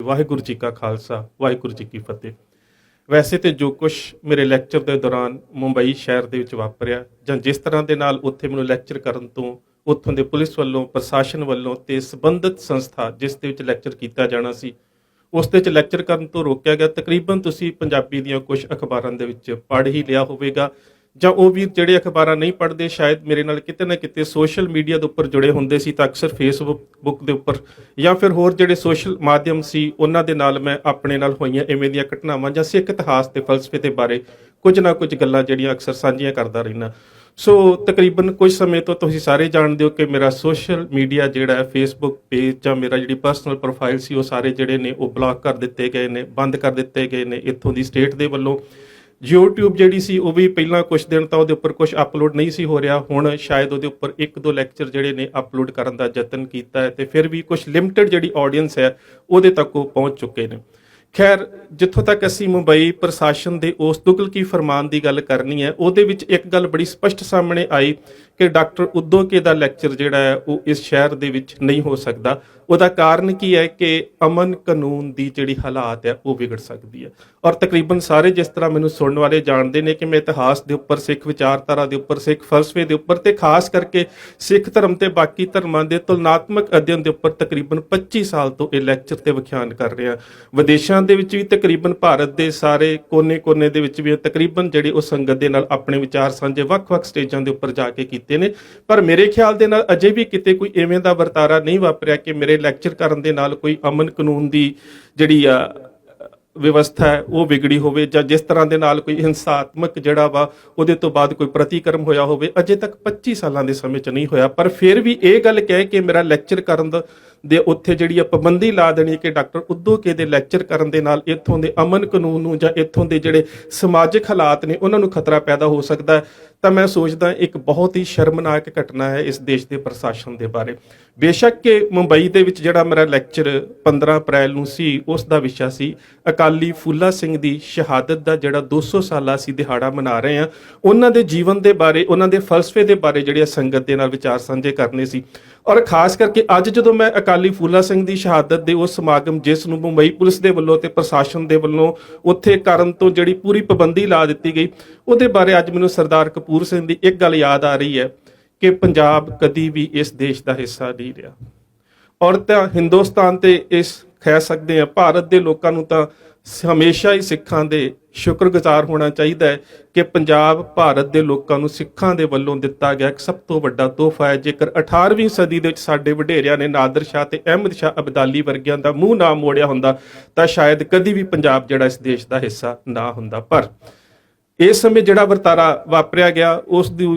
ਵਾਹਿਗੁਰੂ ਜੀ ਕਾ ਖਾਲਸਾ ਵਾਹਿਗੁਰੂ ਜੀ ਕੀ ਫਤਿਹ। ਵੈਸੇ ਤੇ ਜੋ ਕੁਛ ਮੇਰੇ ਲੈਕਚਰ ਦੇ ਦੌਰਾਨ ਮੁੰਬਈ ਸ਼ਹਿਰ ਦੇ ਵਿੱਚ ਵਾਪਰਿਆ ਜਾਂ ਜਿਸ ਤਰ੍ਹਾਂ ਦੇ ਨਾਲ ਉੱਥੇ ਮੈਨੂੰ ਲੈਕਚਰ ਕਰਨ ਤੋਂ ਉੱਥੋਂ ਦੇ ਪੁਲਿਸ ਵੱਲੋਂ, ਪ੍ਰਸ਼ਾਸਨ ਵੱਲੋਂ ਤੇ ਸੰਬੰਧਿਤ ਸੰਸਥਾ ਜਿਸ ਦੇ ਵਿੱਚ ਲੈਕਚਰ ਕੀਤਾ ਜਾਣਾ ਸੀ ਉਸ ਦੇ ਵਿੱਚ ਲੈਕਚਰ ਕਰਨ ਤੋਂ ਰੋਕਿਆ ਗਿਆ। ਤਕਰੀਬਨ ਤੁਸੀਂ ਪੰਜਾਬੀ ਦੀਆਂ ਕੁਝ ਅਖਬਾਰਾਂ ਦੇ ਵਿੱਚ ਪੜ੍ਹ ਹੀ ਲਿਆ ਹੋਵੇਗਾ, ਜਾਂ ਉਹ ਵੀ ਜਿਹੜੇ ਅਖਬਾਰਾਂ ਨਹੀਂ ਪੜ੍ਹਦੇ ਸ਼ਾਇਦ ਮੇਰੇ ਨਾਲ ਕਿਤੇ ਨਾ ਕਿਤੇ ਸੋਸ਼ਲ ਮੀਡੀਆ ਦੇ ਉੱਪਰ ਜੁੜੇ ਹੁੰਦੇ ਸੀ ਤਾਂ ਅਕਸਰ ਫੇਸਬੁੱਕ ਦੇ ਉੱਪਰ ਜਾਂ ਫਿਰ ਹੋਰ ਜਿਹੜੇ ਸੋਸ਼ਲ ਮਾਧਿਅਮ ਸੀ ਉਹਨਾਂ ਦੇ ਨਾਲ ਮੈਂ ਆਪਣੇ ਨਾਲ ਹੋਈਆਂ ਇਵੇਂ ਦੀਆਂ ਘਟਨਾਵਾਂ ਜਾਂ ਸਿੱਖ ਇਤਿਹਾਸ ਤੇ ਫਲਸਫੇ ਦੇ ਬਾਰੇ ਕੁਝ ਨਾ ਕੁਝ ਗੱਲਾਂ ਜਿਹੜੀਆਂ ਅਕਸਰ ਸਾਂਝੀਆਂ ਕਰਦਾ ਰਹਿਣਾ। ਸੋ ਤਕਰੀਬਨ ਕੁਝ ਸਮੇਂ ਤੋਂ ਤੁਸੀਂ ਸਾਰੇ ਜਾਣਦੇ ਹੋ ਕਿ ਮੇਰਾ ਸੋਸ਼ਲ ਮੀਡੀਆ ਜਿਹੜਾ ਹੈ ਫੇਸਬੁੱਕ ਪੇਜ ਜਾਂ ਮੇਰਾ ਜਿਹੜੀ ਪਰਸਨਲ ਪ੍ਰੋਫਾਈਲ ਸੀ ਉਹ ਸਾਰੇ ਜਿਹੜੇ ਨੇ ਉਹ ਬਲੌਕ ਕਰ ਦਿੱਤੇ ਗਏ ਨੇ, ਬੰਦ ਕਰ ਦਿੱਤੇ ਗਏ ਨੇ ਇੱਥੋਂ ਦੀ ਸਟੇਟ ਦੇ ਵੱਲੋਂ। YouTube ਜਿਹੜੀ ਸੀ ਉਹ ਵੀ ਪਹਿਲਾਂ ਕੁਝ ਦਿਨ ਤਾਂ ਉਹਦੇ ਉੱਪਰ ਕੁਝ ਅਪਲੋਡ ਨਹੀਂ ਸੀ ਹੋ ਰਿਹਾ, ਹੁਣ ਸ਼ਾਇਦ ਉਹਦੇ ਉੱਪਰ 1-2 ਲੈਕਚਰ ਜਿਹੜੇ ਨੇ ਅਪਲੋਡ ਕਰਨ ਦਾ ਯਤਨ ਕੀਤਾ ਹੈ ਤੇ ਫਿਰ ਵੀ ਕੁਝ ਲਿਮਟਿਡ ਜਿਹੜੀ ਆਡੀਅנס ਹੈ ਉਹਦੇ ਤੱਕ ਉਹ ਪਹੁੰਚ ਚੁੱਕੇ ਨੇ। ਖੈਰ, ਜਿੱਥੋਂ ਤੱਕ ਅਸੀਂ ਮੁੰਬਈ ਪ੍ਰਸ਼ਾਸਨ ਦੇ ਉਸ ਤੁਗਲਕੀ ਫਰਮਾਨ ਦੀ ਗੱਲ ਕਰਨੀ ਹੈ ਉਹਦੇ ਵਿੱਚ ਇੱਕ ਗੱਲ ਬੜੀ ਸਪਸ਼ਟ ਸਾਹਮਣੇ ਆਈ ਕਿ ਡਾਕਟਰ ਉਦੋਕੇ ਦਾ ਲੈਕਚਰ ਜਿਹੜਾ ਹੈ ਉਹ ਇਸ ਸ਼ਹਿਰ ਦੇ ਵਿੱਚ ਨਹੀਂ ਹੋ ਸਕਦਾ। ਉਹਦਾ ਕਾਰਨ ਕੀ ਹੈ ਕਿ ਅਮਨ ਕਾਨੂੰਨ ਦੀ ਜਿਹੜੀ ਹਾਲਾਤ ਹੈ ਉਹ ਵਿਗੜ ਸਕਦੀ ਹੈ। ਔਰ ਤਕਰੀਬਨ ਸਾਰੇ ਜਿਸ ਤਰ੍ਹਾਂ ਮੈਨੂੰ ਸੁਣਨ ਵਾਲੇ ਜਾਣਦੇ ਨੇ ਕਿ ਮੈਂ ਇਤਿਹਾਸ ਦੇ ਉੱਪਰ, ਸਿੱਖ ਵਿਚਾਰਧਾਰਾ ਦੇ ਉੱਪਰ, ਸਿੱਖ ਫਲਸਫੇ ਦੇ ਉੱਪਰ ਤੇ ਖਾਸ ਕਰਕੇ ਸਿੱਖ ਧਰਮ ਤੇ ਬਾਕੀ ਧਰਮਾਂ ਦੇ ਤੁਲਨਾਤਮਕ ਅਧਿਐਨ ਦੇ ਉੱਪਰ ਤਕਰੀਬਨ 25 ਸਾਲ ਤੋਂ ਇਹ ਲੈਕਚਰ ਤੇ ਵਿਖਿਆਨ ਕਰ ਰਿਹਾ। ਵਿਦੇਸ਼ਾਂ ਦੇ ਵਿੱਚ ਵੀ ਤਕਰੀਬਨ ਭਾਰਤ ਦੇ ਸਾਰੇ ਕੋਨੇ-ਕੋਨੇ ਦੇ ਵਿੱਚ ਵੀ ਤਕਰੀਬਨ ਜਿਹੜੇ ਉਹ ਸੰਗਤ ਦੇ ਨਾਲ ਆਪਣੇ ਵਿਚਾਰ ਸਾਂਝੇ ਵੱਖ-ਵੱਖ ਸਟੇਜਾਂ ਦੇ ਉੱਪਰ ਜਾ ਕੇ ਕੀਤੇ ਨੇ। ਪਰ ਮੇਰੇ ਖਿਆਲ ਦੇ ਨਾਲ ਅਜੇ ਵੀ ਕਿਤੇ ਕੋਈ ਇਵੇਂ ਦਾ ਵਰਤਾਰਾ ਨਹੀਂ ਵਾਪਰਿਆ ਕਿ ਮੇਰੇ ਲੈਕਚਰ ਕਰਨ ਦੇ ਨਾਲ ਕੋਈ ਅਮਨ ਕਾਨੂੰਨ ਦੀ ਜਿਹੜੀ ਵਿਵਸਥਾ ਹੈ ਉਹ ਵਿਗੜੀ ਹੋਵੇ ਜਾਂ ਜਿਸ ਤਰ੍ਹਾਂ ਦੇ ਨਾਲ ਕੋਈ ਹਿੰਸਾਤਮਕ ਜਿਹੜਾ ਵਾ ਉਹਦੇ ਤੋਂ ਬਾਅਦ ਕੋਈ ਪ੍ਰਤੀਕਰਮ ਹੋਇਆ ਹੋਵੇ। ਅਜੇ ਤੱਕ 25 ਸਾਲਾਂ ਦੇ ਸਮੇਂ 'ਚ ਨਹੀਂ ਹੋਇਆ। ਪਰ ਫਿਰ ਵੀ ਇਹ ਗੱਲ ਕਹਿ ਕੇ ਮੇਰਾ ਲੈਕਚਰ ਕਰਨ ਦੇ ਉੱਥੇ ਜਿਹੜੀ ਪਾਬੰਦੀ ਲਾ ਦੇਣੀ ਕਿ ਡਾਕਟਰ ਉਦੋਕੇ ਦੇ ਲੈਕਚਰ ਕਰਨ ਦੇ ਨਾਲ ਇੱਥੋਂ ਦੇ ਅਮਨ ਕਾਨੂੰਨ ਨੂੰ ਜਾਂ ਇੱਥੋਂ ਦੇ ਜਿਹੜੇ ਸਮਾਜਿਕ ਹਾਲਾਤ ਨੇ ਉਹਨਾਂ ਨੂੰ ਖਤਰਾ ਪੈਦਾ ਹੋ ਸਕਦਾ ਹੈ, ਤਾਂ ਮੈਂ ਸੋਚਦਾ ਇੱਕ ਬਹੁਤ ਹੀ ਸ਼ਰਮਨਾਕ ਘਟਨਾ ਹੈ ਇਸ ਦੇਸ਼ ਦੇ ਪ੍ਰਸ਼ਾਸਨ ਦੇ ਬਾਰੇ। ਬੇਸ਼ੱਕ ਕਿ ਮੁੰਬਈ ਦੇ ਵਿੱਚ ਜਿਹੜਾ ਮੇਰਾ ਲੈਕਚਰ 15 ਅਪ੍ਰੈਲ ਨੂੰ ਸੀ ਉਸ ਦਾ ਵਿਸ਼ਾ ਸੀ ਅਕਾਲੀ ਫੂਲਾ ਸਿੰਘ ਦੀ ਸ਼ਹਾਦਤ ਦਾ ਜਿਹੜਾ 200 ਸਾਲਾ ਅਸੀਂ ਦਿਹਾੜਾ ਮਨਾ ਰਹੇ ਹਾਂ, ਉਹਨਾਂ ਦੇ ਜੀਵਨ ਦੇ ਬਾਰੇ, ਉਹਨਾਂ ਦੇ ਫਲਸਫੇ ਦੇ ਬਾਰੇ ਜਿਹੜੇ ਸੰਗਤ ਦੇ ਨਾਲ ਵਿਚਾਰ ਸਾਂਝੇ ਕਰਨੇ ਸੀ। ਔਰ ਖਾਸ ਕਰਕੇ ਅੱਜ ਜਦੋਂ ਮੈਂ ਅਕਾਲੀ ਫੂਲਾ ਸਿੰਘ ਦੀ ਸ਼ਹਾਦਤ ਦੇ ਉਸ ਸਮਾਗਮ ਜਿਸ ਨੂੰ ਮੁੰਬਈ ਪੁਲਿਸ ਦੇ ਵੱਲੋਂ ਤੇ ਪ੍ਰਸ਼ਾਸਨ ਦੇ ਵੱਲੋਂ ਉੱਥੇ ਕਰਨ ਤੋਂ ਜਿਹੜੀ ਪੂਰੀ ਪਾਬੰਦੀ ਲਾ ਦਿੱਤੀ ਗਈ ਉਹਦੇ ਬਾਰੇ ਅੱਜ ਮੈਨੂੰ ਸਰਦਾਰ ਕਪੂਰ ਸਿੰਘ ਦੀ ਇੱਕ ਗੱਲ ਯਾਦ ਆ ਰਹੀ ਹੈ ਕਿ ਪੰਜਾਬ ਕਦੀ ਵੀ ਇਸ ਦੇਸ਼ ਦਾ ਹਿੱਸਾ ਨਹੀਂ ਰਿਹਾ। ਔਰ ਤਾਂ ਹਿੰਦੁਸਤਾਨ ਤੇ ਇਸ ਕਹਿ ਸਕਦੇ ਹਾਂ ਭਾਰਤ ਦੇ ਲੋਕਾਂ ਨੂੰ ਤਾਂ ਹਮੇਸ਼ਾ ਹੀ ਸਿੱਖਾਂ ਦੇ ਸ਼ੁਕਰਗੁਜ਼ਾਰ ਹੋਣਾ ਚਾਹੀਦਾ ਹੈ ਕਿ ਪੰਜਾਬ ਭਾਰਤ ਦੇ ਲੋਕਾਂ ਨੂੰ ਸਿੱਖਾਂ ਦੇ ਵੱਲੋਂ ਦਿੱਤਾ ਗਿਆ ਇੱਕ ਸਭ ਤੋਂ ਵੱਡਾ ਤੋਹਫਾ ਹੈ। ਜੇਕਰ 18ਵੀਂ ਸਦੀ ਦੇ ਵਿੱਚ ਸਾਡੇ ਵਡੇਰਿਆਂ ਨੇ ਨਾਦਰ ਸ਼ਾਹ ਤੇ ਅਹਿਮਦ ਸ਼ਾਹ ਅਬਦਾਲੀ ਵਰਗਿਆਂ ਦਾ ਮੂੰਹ ਨਾ ਮੋੜਿਆ ਹੁੰਦਾ ਤਾਂ ਸ਼ਾਇਦ ਕਦੀ ਵੀ ਪੰਜਾਬ ਜਿਹੜਾ ਇਸ ਦੇਸ਼ ਦਾ ਹਿੱਸਾ ਨਾ ਹੁੰਦਾ। ਪਰ ਇਸ ਸਮੇਂ ਜਿਹੜਾ ਵਰਤਾਰਾ ਵਾਪਰਿਆ ਗਿਆ ਉਸ ਦੀ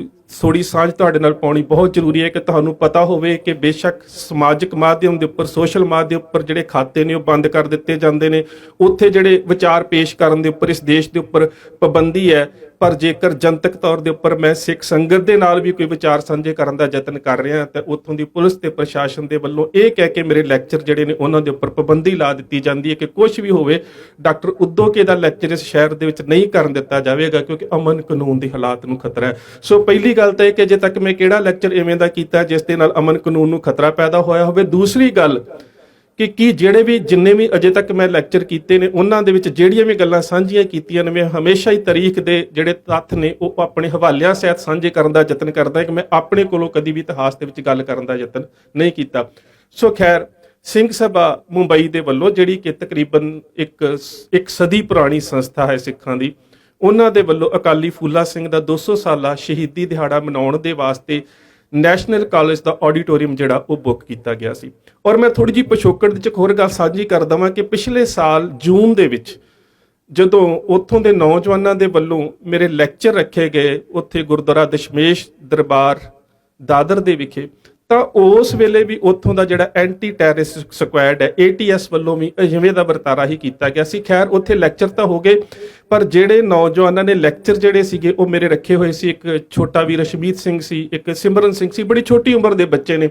ਥੋੜੀ ਸਾਂਝ ਤੁਹਾਡੇ ਨਾਲ ਪਾਉਣੀ ਬਹੁਤ ਜ਼ਰੂਰੀ ਹੈ ਕਿ ਤੁਹਾਨੂੰ ਪਤਾ ਹੋਵੇ ਕਿ ਬੇਸ਼ੱਕ ਸਮਾਜਿਕ ਮਾਧਿਅਮ ਦੇ ਉੱਪਰ, ਸੋਸ਼ਲ ਮਾਧਿਅਮ ਉੱਪਰ ਜਿਹੜੇ ਖਾਤੇ ਨੇ ਉਹ ਬੰਦ ਕਰ ਦਿੱਤੇ ਜਾਂਦੇ ਨੇ, ਉੱਥੇ ਜਿਹੜੇ ਵਿਚਾਰ ਪੇਸ਼ ਕਰਨ ਦੇ ਉੱਪਰ ਇਸ ਦੇਸ਼ ਦੇ ਉੱਪਰ ਪਾਬੰਦੀ ਹੈ। ਪਰ ਜੇਕਰ ਜਨਤਕ ਤੌਰ ਦੇ ਉੱਪਰ ਮੈਂ ਸਿੱਖ ਸੰਗਤ ਦੇ ਨਾਲ ਵੀ ਕੋਈ ਵਿਚਾਰ ਸਾਂਝੇ ਕਰਨ ਦਾ ਯਤਨ ਕਰ ਰਿਹਾ ਤਾਂ ਉੱਥੋਂ ਦੀ ਪੁਲਿਸ ਤੇ ਪ੍ਰਸ਼ਾਸਨ ਦੇ ਵੱਲੋਂ ਇਹ ਕਹਿ ਕੇ ਮੇਰੇ ਲੈਕਚਰ ਜਿਹੜੇ ਨੇ ਉਹਨਾਂ ਦੇ ਉੱਪਰ ਪਾਬੰਦੀ ਲਾ ਦਿੱਤੀ ਜਾਂਦੀ ਹੈ ਕਿ ਕੁਝ ਵੀ ਹੋਵੇ ਡਾਕਟਰ ਉਦੋਕੇ ਦਾ ਲੈਕਚਰ ਇਸ ਸ਼ਹਿਰ ਦੇ ਵਿੱਚ ਨਹੀਂ ਕਰਨ ਦਿੱਤਾ ਜਾਵੇਗਾ ਕਿਉਂਕਿ ਅਮਨ ਕਾਨੂੰਨ ਦੀ ਹਾਲਾਤ ਨੂੰ ਖਤਰਾ ਹੈ। ਸੋ ਪਹਿਲੀ ਗੱਲ ਤਾਂ ਇਹ ਕਿ ਅਜੇ ਤੱਕ ਮੈਂ ਕਿਹੜਾ ਲੈਕਚਰ ਇਵੇਂ ਦਾ ਕੀਤਾ ਜਿਸ ਦੇ ਨਾਲ ਅਮਨ ਕਾਨੂੰਨ ਨੂੰ ਖਤਰਾ ਪੈਦਾ ਹੋਇਆ ਹੋਵੇ। ਦੂਸਰੀ ਗੱਲ ਕਿ ਜਿੰਨੇ ਵੀ ਅਜੇ ਤੱਕ ਮੈਂ ਲੈਕਚਰ ਕੀਤੇ ਨੇ ਉਹਨਾਂ ਦੇ ਵਿੱਚ ਜਿਹੜੀਆਂ ਵੀ ਗੱਲਾਂ ਸਾਂਝੀਆਂ ਕੀਤੀਆਂ ਨੇ ਮੈਂ ਹਮੇਸ਼ਾ ਹੀ ਤਾਰੀਖ ਦੇ ਜਿਹੜੇ ਤੱਥ ਨੇ ਉਹ ਆਪਣੇ ਹਵਾਲਿਆਂ ਸਹਿਤ ਸਾਂਝੇ ਕਰਨ ਦਾ ਯਤਨ ਕਰਦਾ ਕਿ ਮੈਂ ਆਪਣੇ ਕੋਲੋਂ ਕਦੀ ਵੀ ਇਤਿਹਾਸ ਦੇ ਵਿੱਚ ਗੱਲ ਕਰਨ ਦਾ ਯਤਨ ਨਹੀਂ ਕੀਤਾ। ਸੋ ਖੈਰ, ਸਿੰਘ ਸਭਾ ਮੁੰਬਈ ਦੇ ਵੱਲੋਂ ਜਿਹੜੀ ਕਿ ਤਕਰੀਬਨ ਇੱਕ ਸਦੀ ਪੁਰਾਣੀ ਸੰਸਥਾ ਹੈ ਸਿੱਖਾਂ ਦੀ, ਉਹਨਾਂ ਦੇ ਵੱਲੋਂ ਅਕਾਲੀ ਫੂਲਾ ਸਿੰਘ ਦਾ 200 ਸਾਲਾ ਸ਼ਹੀਦੀ ਦਿਹਾੜਾ ਮਨਾਉਣ ਦੇ ਵਾਸਤੇ ਨੈਸ਼ਨਲ ਕਾਲਜ ਦਾ ਆਡੀਟੋਰੀਅਮ ਜਿਹੜਾ ਉਹ ਬੁੱਕ ਕੀਤਾ ਗਿਆ ਸੀ। ਔਰ ਮੈਂ ਥੋੜੀ ਜਿਹੀ ਪਿਛੋਕੜ ਦੇ ਵਿੱਚ ਹੋਰ ਗੱਲ ਸਾਂਝੀ ਕਰ ਦਵਾਂ ਕਿ ਪਿਛਲੇ ਸਾਲ ਜੂਨ ਦੇ ਵਿੱਚ ਜਦੋਂ ਉੱਥੋਂ ਦੇ ਨੌਜਵਾਨਾਂ ਦੇ ਵੱਲੋਂ ਮੇਰੇ ਲੈਕਚਰ ਰੱਖੇ ਗਏ ਉੱਥੇ ਗੁਰਦੁਆਰਾ ਦਸ਼ਮੇਸ਼ ਦਰਬਾਰ ਦਾਦਰ ਦੇ ਵਿਖੇ, ਤਾਂ ਉਸ ਵੇਲੇ ਵੀ ਉੱਥੋਂ ਦਾ ਜਿਹੜਾ ਐਂਟੀ ਟੈਰਰਿਸਟ ਸਕੁਐਡ ਹੈ ATS ਵੱਲੋਂ ਵੀ ਜਿਵੇਂ ਦਾ ਵਰਤਾਰਾ ਹੀ ਕੀਤਾ ਗਿਆ ਸੀ। ਖੈਰ, ਉੱਥੇ ਲੈਕਚਰ ਤਾਂ ਹੋ ਗਏ ਪਰ ਜਿਹੜੇ ਨੌਜਵਾਨਾਂ ਨੇ ਲੈਕਚਰ ਜਿਹੜੇ ਸੀਗੇ ਉਹ ਮੇਰੇ ਰੱਖੇ ਹੋਏ ਸੀ, ਇੱਕ ਛੋਟਾ ਵੀਰ ਰਸ਼ਮੀਤ ਸਿੰਘ ਸੀ, ਇੱਕ ਸਿਮਰਨ ਸਿੰਘ ਸੀ, ਬੜੀ ਛੋਟੀ ਉਮਰ ਦੇ ਬੱਚੇ ਨੇ,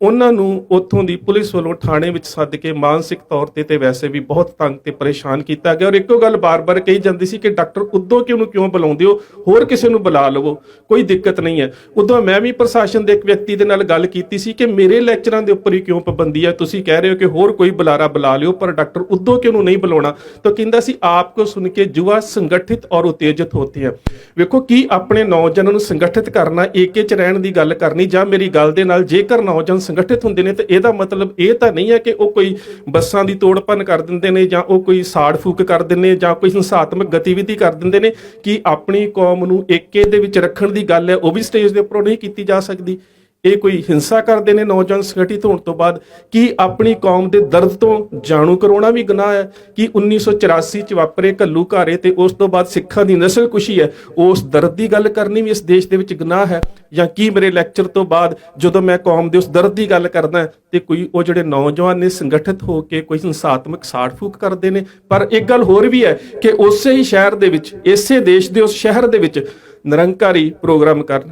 ਉਹਨਾਂ ਨੂੰ ਉੱਥੋਂ ਦੀ ਪੁਲਿਸ ਵੱਲੋਂ ਥਾਣੇ ਵਿੱਚ ਸੱਦ ਕੇ ਮਾਨਸਿਕ ਤੌਰ ਤੇ ਵੈਸੇ ਵੀ ਬਹੁਤ ਤੰਗ ਤੇ ਪਰੇਸ਼ਾਨ ਕੀਤਾ ਗਿਆ। ਔਰ ਇੱਕੋ ਗੱਲ ਬਾਰ-ਬਾਰ ਕਹੀ ਜਾਂਦੀ ਸੀ ਕਿ ਡਾਕਟਰ ਉਦੋਂ ਕਿਉਂ ਬੁਲਾਉਂਦੇ ਹੋ, ਹੋਰ ਕਿਸੇ ਨੂੰ ਬੁਲਾ ਲਵੋ, ਕੋਈ ਦਿੱਕਤ ਨਹੀਂ ਹੈ। ਉਦੋਂ ਮੈਂ ਵੀ ਪ੍ਰਸ਼ਾਸਨ ਦੇ ਇੱਕ ਵਿਅਕਤੀ ਦੇ ਨਾਲ ਗੱਲ ਕੀਤੀ ਸੀ ਕਿ ਮੇਰੇ ਲੈਕਚਰਾਂ ਦੇ ਉੱਪਰ ਹੀ ਕਿਉਂ ਪਾਬੰਦੀ ਹੈ, ਤੁਸੀਂ ਕਹਿ ਰਹੇ ਹੋ ਕਿ ਹੋਰ ਕੋਈ ਬੁਲਾਰਾ ਬੁਲਾ ਲਿਓ ਪਰ ਡਾਕਟਰ ਉਦੋਂ ਕਿਉਂ ਨਹੀਂ ਬੁਲਾਉਣਾ। ਤਾਂ ਕਹਿੰਦਾ ਸੀ ਆਪ ਕੋ ਸੁਣ ਕੇ युवा संगठित और उत्तेजित होते हैं। ਵੇਖੋ ਕੀ ਆਪਣੇ ਨੌਜਵਾਨਾਂ ਨੂੰ ਸੰਗਠਿਤ ਕਰਨਾ, ਏਕੇ ਚ ਰਹਿਣ ਦੀ ਗੱਲ ਕਰਨੀ, ਜਾਂ ਮੇਰੀ ਗੱਲ ਦੇ ਨਾਲ ਜੇਕਰ ਨੌਜਵਾਨ ਸੰਗਠਿਤ ਹੁੰਦੇ ਨੇ ਤਾਂ ਇਹਦਾ ਮਤਲਬ ਇਹ ਤਾਂ ਨਹੀਂ ਹੈ ਕਿ ਉਹ ਕੋਈ ਬੱਸਾਂ ਦੀ ਤੋੜ ਭੰਨ ਕਰ ਦਿੰਦੇ ਨੇ ਜਾਂ ਉਹ ਕੋਈ ਸਾੜ ਫੂਕ ਕਰ ਦਿੰਦੇ ਨੇ ਜਾਂ ਕੋਈ ਹਿੰਸਾਤਮਕ ਗਤੀਵਿਧੀ ਕਰ ਦਿੰਦੇ ਨੇ। ਕਿ ਆਪਣੀ ਕੌਮ ਨੂੰ ਏਕੇ ਦੇ ਵਿੱਚ ਰੱਖਣ ਦੀ ਗੱਲ ਹੈ ਉਹ ਵੀ ਸਟੇਜ ਦੇ ਉੱਪਰੋਂ ਨਹੀਂ ਕੀਤੀ ਜਾ ਸਕਦੀ। ਇਹ ਕੋਈ ਹਿੰਸਾ ਕਰਦੇ ਨੇ ਨੌਜਵਾਨ ਸੰਗਠਿਤ ਹੋਣ ਤੋਂ ਬਾਅਦ। ਕੀ ਆਪਣੀ ਕੌਮ ਦੇ ਦਰਦ ਤੋਂ ਜਾਣੂ ਕਰਾਉਣਾ ਵੀ ਗੁਨਾਹ ਹੈ? ਕਿ 1984 ਚ ਵਾਪਰੇ ਘੱਲੂਘਾਰੇ ਤੇ ਉਸ ਤੋਂ ਬਾਅਦ ਸਿੱਖਾਂ ਦੀ ਨਸਲਕੁਸ਼ੀ ਹੈ, ਉਸ ਦਰਦ ਦੀ ਗੱਲ ਕਰਨੀ ਵੀ ਇਸ ਦੇਸ਼ ਦੇ ਵਿੱਚ ਗੁਨਾਹ ਹੈ? ਜਾਂ ਕੀ ਮੇਰੇ ਲੈਕਚਰ ਤੋਂ ਬਾਅਦ ਜਦੋਂ ਮੈਂ ਕੌਮ ਦੇ ਉਸ ਦਰਦ ਦੀ ਗੱਲ ਕਰਦਾ ਤੇ ਕੋਈ ਉਹ ਜਿਹੜੇ ਨੌਜਵਾਨ ਨੇ ਸੰਗਠਿਤ ਹੋ ਕੇ ਕੋਈ ਹਿੰਸਾਤਮਕ ਸਾੜ ਫੂਕ ਕਰਦੇ ਨੇ? ਪਰ ਇੱਕ ਗੱਲ ਹੋਰ ਵੀ ਹੈ ਕਿ ਉਸੇ ਹੀ ਸ਼ਹਿਰ ਦੇ ਵਿੱਚ, ਇਸੇ ਦੇਸ਼ ਦੇ ਉਸ ਸ਼ਹਿਰ ਦੇ ਵਿੱਚ ਨਿਰੰਕਾਰੀ ਪ੍ਰੋਗਰਾਮ ਕਰਨ,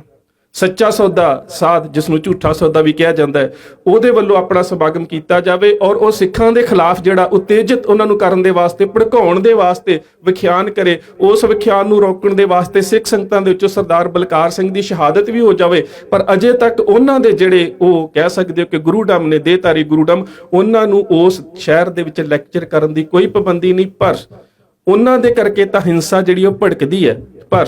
ਸੱਚਾ ਸੌਦਾ ਸਾਧ ਜਿਸ ਨੂੰ ਝੂਠਾ ਸੌਦਾ ਵੀ ਕਿਹਾ ਜਾਂਦਾ ਹੈ, ਉਹਦੇ ਵੱਲੋਂ ਆਪਣਾ ਸਮਾਗਮ ਕੀਤਾ ਜਾਵੇ ਔਰ ਉਹ ਸਿੱਖਾਂ ਦੇ ਖਿਲਾਫ ਜਿਹੜਾ ਉਤੇਜਿਤ ਉਹਨਾਂ ਨੂੰ ਕਰਨ ਦੇ ਵਾਸਤੇ, ਭੜਕਾਉਣ ਦੇ ਵਾਸਤੇ ਵਿਖਿਆਨ ਕਰੇ। ਉਸ ਵਿਖਿਆਨ ਨੂੰ ਰੋਕਣ ਦੇ ਵਾਸਤੇ ਸਿੱਖ ਸੰਗਤਾਂ ਦੇ ਵਿੱਚੋਂ ਸਰਦਾਰ ਬਲਕਾਰ ਸਿੰਘ ਦੀ ਸ਼ਹਾਦਤ ਵੀ ਹੋ ਜਾਵੇ। ਪਰ ਅਜੇ ਤੱਕ ਉਹਨਾਂ ਦੇ ਜਿਹੜੇ ਉਹ ਕਹਿ ਸਕਦੇ ਹੋ ਕਿ ਗੁਰੂਡਮ ਨੇ, ਦੇਹਧਾਰੀ ਗੁਰੂਡਮ, ਉਹਨਾਂ ਨੂੰ ਉਸ ਸ਼ਹਿਰ ਦੇ ਵਿੱਚ ਲੈਕਚਰ ਕਰਨ ਦੀ ਕੋਈ ਪਾਬੰਦੀ ਨਹੀਂ। ਪਰ ਉਹਨਾਂ ਦੇ ਕਰਕੇ ਤਾਂ ਹਿੰਸਾ ਜਿਹੜੀ ਉਹ ਭੜਕਦੀ ਹੈ। ਪਰ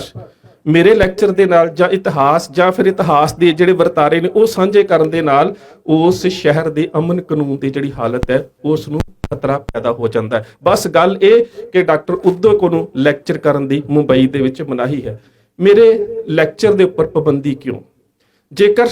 ਮੇਰੇ ਲੈਕਚਰ ਦੇ ਨਾਲ ਜਾਂ ਇਤਿਹਾਸ ਜਾਂ ਫਿਰ ਇਤਿਹਾਸ ਦੇ ਜਿਹੜੇ ਵਰਤਾਰੇ ਨੇ ਉਹ ਸਾਂਝੇ ਕਰਨ ਦੇ ਨਾਲ ਉਸ ਸ਼ਹਿਰ ਦੇ ਅਮਨ ਕਾਨੂੰਨ ਦੀ ਜਿਹੜੀ ਹਾਲਤ ਹੈ ਉਸ ਨੂੰ ਖਤਰਾ ਪੈਦਾ ਹੋ ਜਾਂਦਾ ਹੈ। ਬਸ ਗੱਲ ਇਹ ਕਿ ਡਾਕਟਰ ਉਦਯੋਗ ਨੂੰ ਲੈਕਚਰ ਕਰਨ ਦੀ ਮੁੰਬਈ ਦੇ ਵਿੱਚ ਮਨਾਹੀ ਹੈ। ਮੇਰੇ ਲੈਕਚਰ ਦੇ ਉੱਪਰ ਪਾਬੰਦੀ ਕਿਉਂ? ਜੇਕਰ